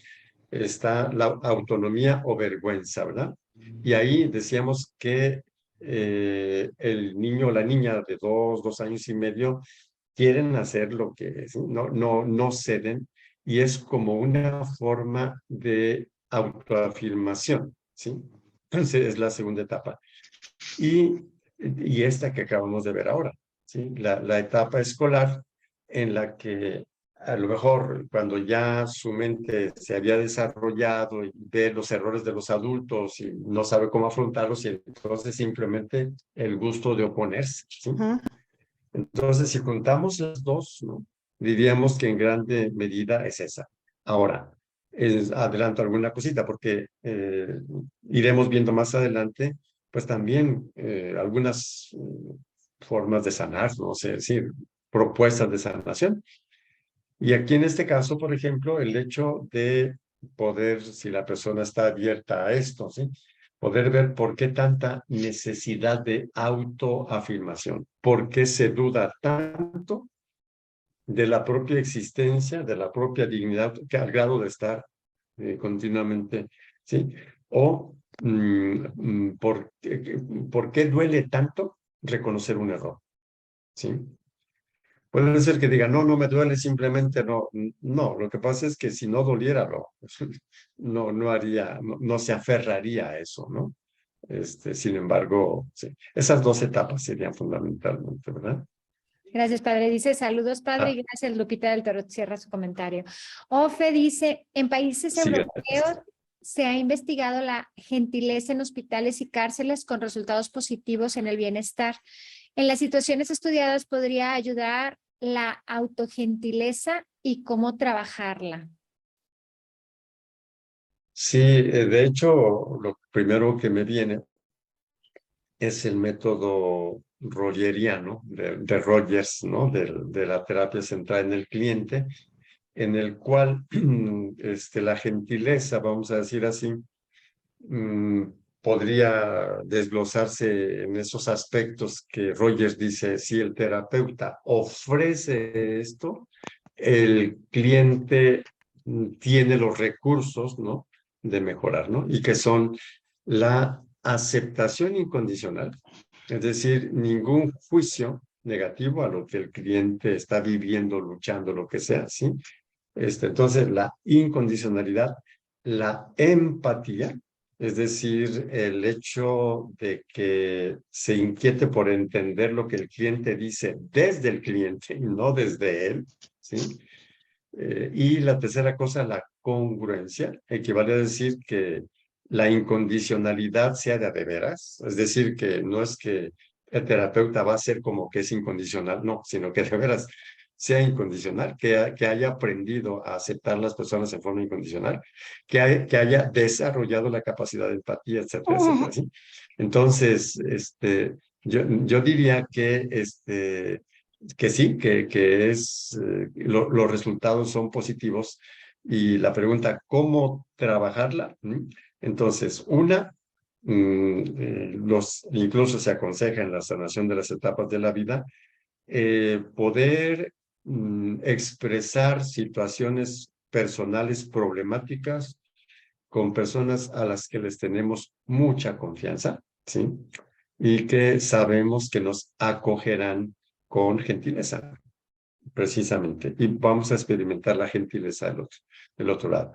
está la autonomía o vergüenza, ¿verdad? Y ahí decíamos que el niño o la niña de 2 años y medio quieren hacer lo que ¿sí? No ceden y es como una forma de autoafirmación, ¿sí? Entonces es la segunda etapa. Y, y esta que acabamos de ver ahora, ¿sí? La etapa escolar en la que a lo mejor cuando ya su mente se había desarrollado y ve los errores de los adultos y no sabe cómo afrontarlos y entonces simplemente el gusto de oponerse, ¿sí? Entonces, si juntamos las dos, ¿no? Diríamos que en grande medida es esa. Ahora, adelanto alguna cosita porque iremos viendo más adelante, pues también algunas formas de sanar, no sé, decir, propuestas de sanación. Y aquí en este caso, por ejemplo, el hecho de poder, si la persona está abierta a esto, ¿sí? Poder ver por qué tanta necesidad de autoafirmación, por qué se duda tanto de la propia existencia, de la propia dignidad, que al grado de estar continuamente, ¿sí? O por qué duele tanto reconocer un error, ¿sí? Puede ser que diga, no, no me duele, simplemente no. No, lo que pasa es que si no doliera, no haría, no se aferraría a eso, ¿no? Sin embargo, sí. Esas dos etapas serían fundamentalmente, ¿verdad? Gracias, padre. Dice, saludos, padre, Ah, y gracias, Lupita del Toro. Cierra su comentario. Ofe dice, en países sí, europeos gracias. se ha investigado la gentileza en hospitales y cárceles con resultados positivos en el bienestar. En las situaciones estudiadas podría ayudar la autogentileza y cómo trabajarla. Sí, de hecho, lo primero que me viene es el método rogeriano de Rogers, ¿no? De la terapia centrada en el cliente, en el cual la gentileza, vamos a decir así, podría desglosarse en esos aspectos que Rogers dice, si el terapeuta ofrece esto, el cliente tiene los recursos, ¿no?, de mejorar, ¿no? Y que son la aceptación incondicional, es decir, ningún juicio negativo a lo que el cliente está viviendo, luchando, lo que sea, ¿sí? Entonces, la incondicionalidad, la empatía, es decir, el hecho de que se inquiete por entender lo que el cliente dice desde el cliente y no desde él, ¿sí? Y la tercera cosa, la congruencia, equivale a decir que la incondicionalidad sea de veras, es decir, que no es que el terapeuta va a ser como que es incondicional, no, sino que de veras sea incondicional, que haya aprendido a aceptar las personas en forma incondicional, que haya desarrollado la capacidad de empatía, etcétera, etcétera, ¿sí? Entonces, yo diría que sí, que los resultados son positivos y la pregunta, ¿cómo trabajarla? Entonces, incluso se aconseja en la sanación de las etapas de la vida, poder expresar situaciones personales problemáticas con personas a las que les tenemos mucha confianza, ¿sí? Y que sabemos que nos acogerán con gentileza, precisamente. Y vamos a experimentar la gentileza del otro lado.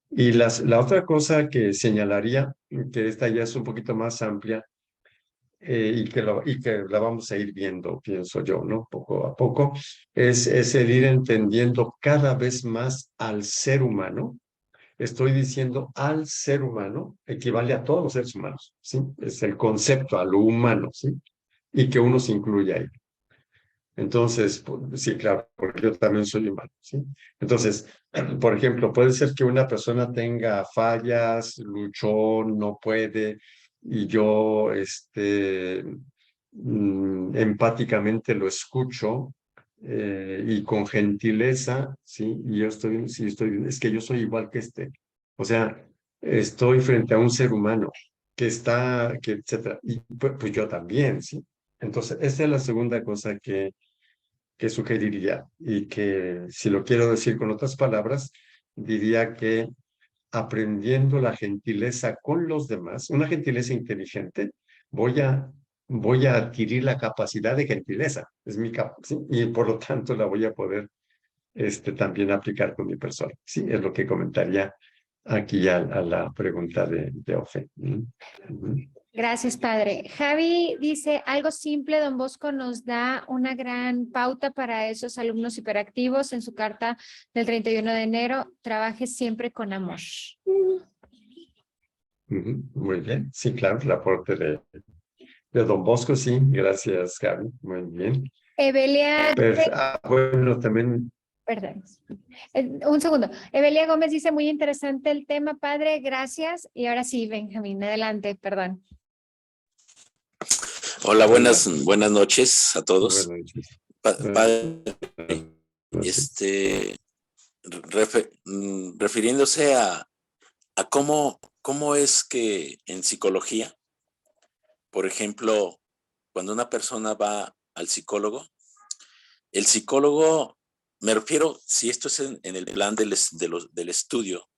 Y la otra cosa que señalaría, que esta ya es un poquito más amplia, y que la vamos a ir viendo, pienso yo, ¿no? Poco a poco, es el ir entendiendo cada vez más al ser humano. Estoy diciendo al ser humano, equivale a todos los seres humanos, ¿sí? Es el concepto a lo humano, ¿sí? Y que uno se incluye ahí. Entonces, sí, claro, porque yo también soy humano, ¿sí? Entonces, por ejemplo, puede ser que una persona tenga fallas, luchó, no puede, y yo, empáticamente lo escucho, y con gentileza, ¿sí? Y yo es que yo soy igual que este. O sea, estoy frente a un ser humano etcétera. Y pues yo también, ¿sí? Entonces, esa es la segunda cosa que sugeriría y que, si lo quiero decir con otras palabras, diría que aprendiendo la gentileza con los demás, una gentileza inteligente, voy a, voy a adquirir la capacidad de gentileza, es ¿sí? Y por lo tanto la voy a poder también aplicar con mi persona. Sí, es lo que comentaría aquí a la pregunta de Ofe. Gracias, padre. Javi dice, algo simple, don Bosco nos da una gran pauta para esos alumnos hiperactivos en su carta del 31 de enero. Trabaje siempre con amor. Muy bien, sí, claro, el aporte de don Bosco, sí, gracias, Javi, muy bien. Evelia, Bueno, también. perdón, un segundo. Evelia Gómez dice, muy interesante el tema, padre, gracias. Y ahora sí, Benjamín, adelante, perdón. Hola, buenas noches a todos. Buenas noches. Padre, refiriéndose a cómo es que en psicología, por ejemplo, cuando una persona va al psicólogo, el psicólogo, me refiero, si esto es en el plan del estudio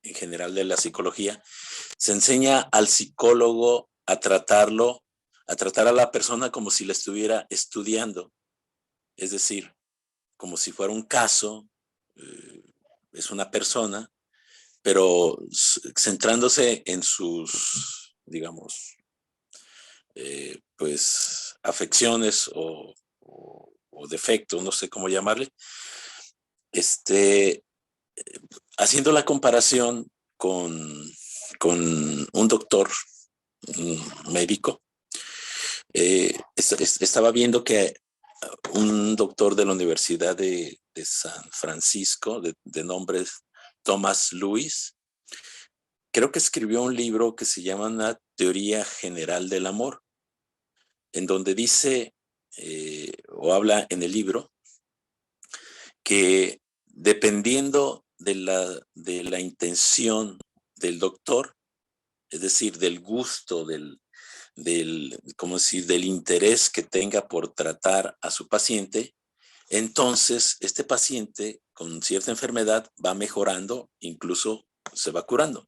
en general de la psicología, se enseña al psicólogo a tratar a la persona como si la estuviera estudiando, es decir, como si fuera un caso, es una persona, pero centrándose en sus, digamos, pues, afecciones o defectos, no sé cómo llamarle, haciendo la comparación con un doctor, un médico, estaba viendo que un doctor de la Universidad de San Francisco, de nombre Thomas Lewis, creo que escribió un libro que se llama Una teoría general del amor, en donde dice, o habla en el libro, que dependiendo de la intención del doctor, es decir, del gusto, ¿cómo decir?, del interés que tenga por tratar a su paciente, entonces este paciente con cierta enfermedad va mejorando, incluso se va curando.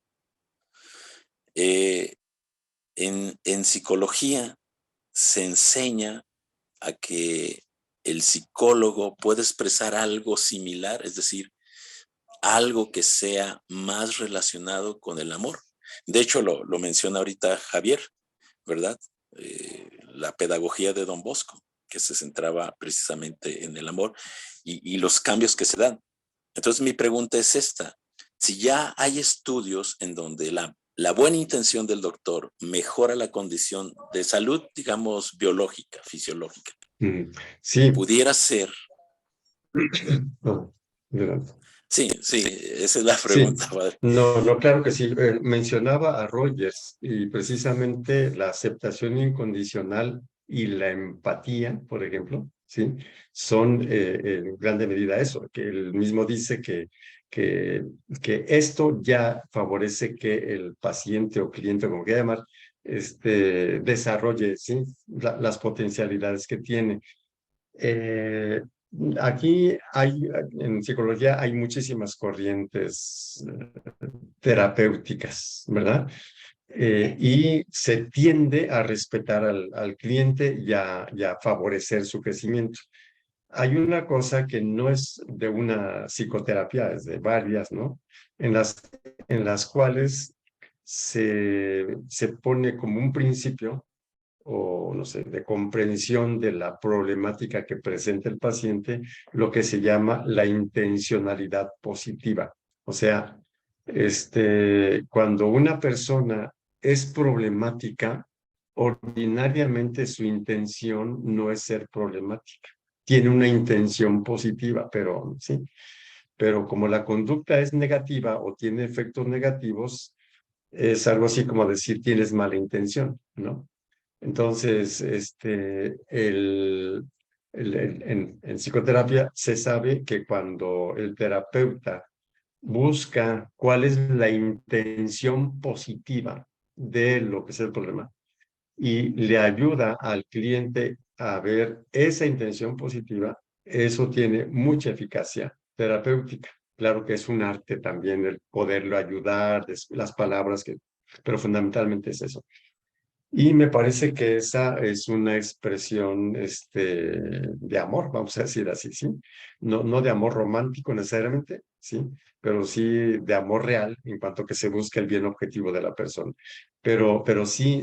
En psicología se enseña a que el psicólogo puede expresar algo similar, es decir, algo que sea más relacionado con el amor. De hecho, lo menciona ahorita Javier, ¿verdad? La pedagogía de Don Bosco, que se centraba precisamente en el amor y los cambios que se dan. Entonces, mi pregunta es esta. Si ya hay estudios en donde la buena intención del doctor mejora la condición de salud, digamos, biológica, fisiológica, Sí. pudiera ser. No, adelante. Sí, esa es la pregunta, Sí, padre. no, claro que sí. Mencionaba a Rogers y precisamente la aceptación incondicional y la empatía, por ejemplo, ¿sí? Son en grande medida eso, que él mismo dice que esto ya favorece que el paciente o cliente, como quiera llamar, desarrolle, ¿sí? Las potencialidades que tiene. Aquí en psicología hay muchísimas corrientes terapéuticas, ¿verdad? Y se tiende a respetar al cliente y a favorecer su crecimiento. Hay una cosa que no es de una psicoterapia, es de varias, ¿no? En las cuales se pone como un principio o no sé, de comprensión de la problemática que presenta el paciente, lo que se llama la intencionalidad positiva. O sea, cuando una persona es problemática, ordinariamente su intención no es ser problemática. Tiene una intención positiva, pero sí. Pero como la conducta es negativa o tiene efectos negativos, es algo así como decir tienes mala intención, ¿no? Entonces, en psicoterapia se sabe que cuando el terapeuta busca cuál es la intención positiva de lo que es el problema y le ayuda al cliente a ver esa intención positiva, eso tiene mucha eficacia terapéutica. Claro que es un arte también el poderlo ayudar, las palabras, pero fundamentalmente es eso. Y me parece que esa es una expresión de amor, vamos a decir así, ¿sí? No de amor romántico necesariamente, ¿sí? Pero sí de amor real en cuanto que se busca el bien objetivo de la persona. Pero sí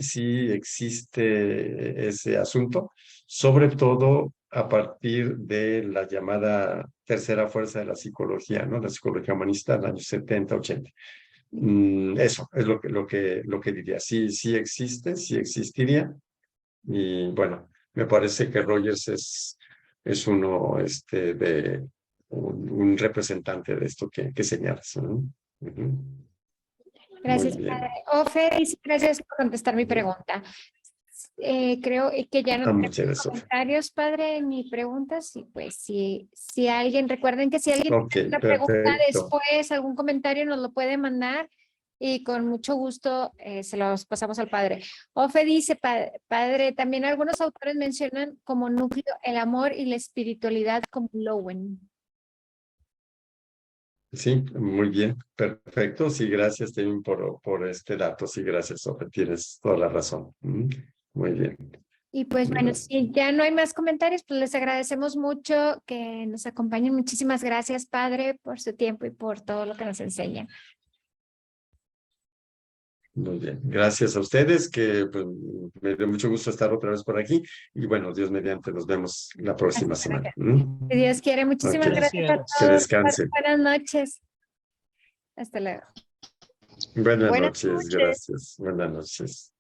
existe ese asunto, sobre todo a partir de la llamada tercera fuerza de la psicología, ¿no? La psicología humanista, en los años 70, 80. Eso es lo que diría. Sí, sí existe, sí existiría. Y bueno, me parece que Rogers es uno de un representante de esto que señalas, ¿no? Muy Gracias, padre. bien. Ofe dice, gracias por contestar mi pregunta. Creo que ya no tengo Muchas gracias, Sofía. comentarios, padre, ni preguntas. Y pues si alguien, recuerden que si alguien Ok, tiene una pregunta perfecto. después, algún comentario nos lo puede mandar y con mucho gusto se los pasamos al padre. Ofe dice, padre, también algunos autores mencionan como núcleo el amor y la espiritualidad como Lowen. Sí, muy bien, perfecto. Sí, gracias, Tim, por este dato. Sí, gracias, Sofía. Tienes toda la razón. Muy bien. Y pues bueno, si ya no hay más comentarios, pues les agradecemos mucho que nos acompañen. Muchísimas gracias, padre, por su tiempo y por todo lo que nos enseña. Muy bien, gracias a ustedes, que pues, me dio mucho gusto estar otra vez por aquí. Y bueno, Dios mediante, nos vemos la próxima semana. Si Dios quiere, muchísimas Ok, gracias a que todos. descansen. Buenas noches. Hasta luego. Buenas Buenas noches, noches. gracias. Buenas noches.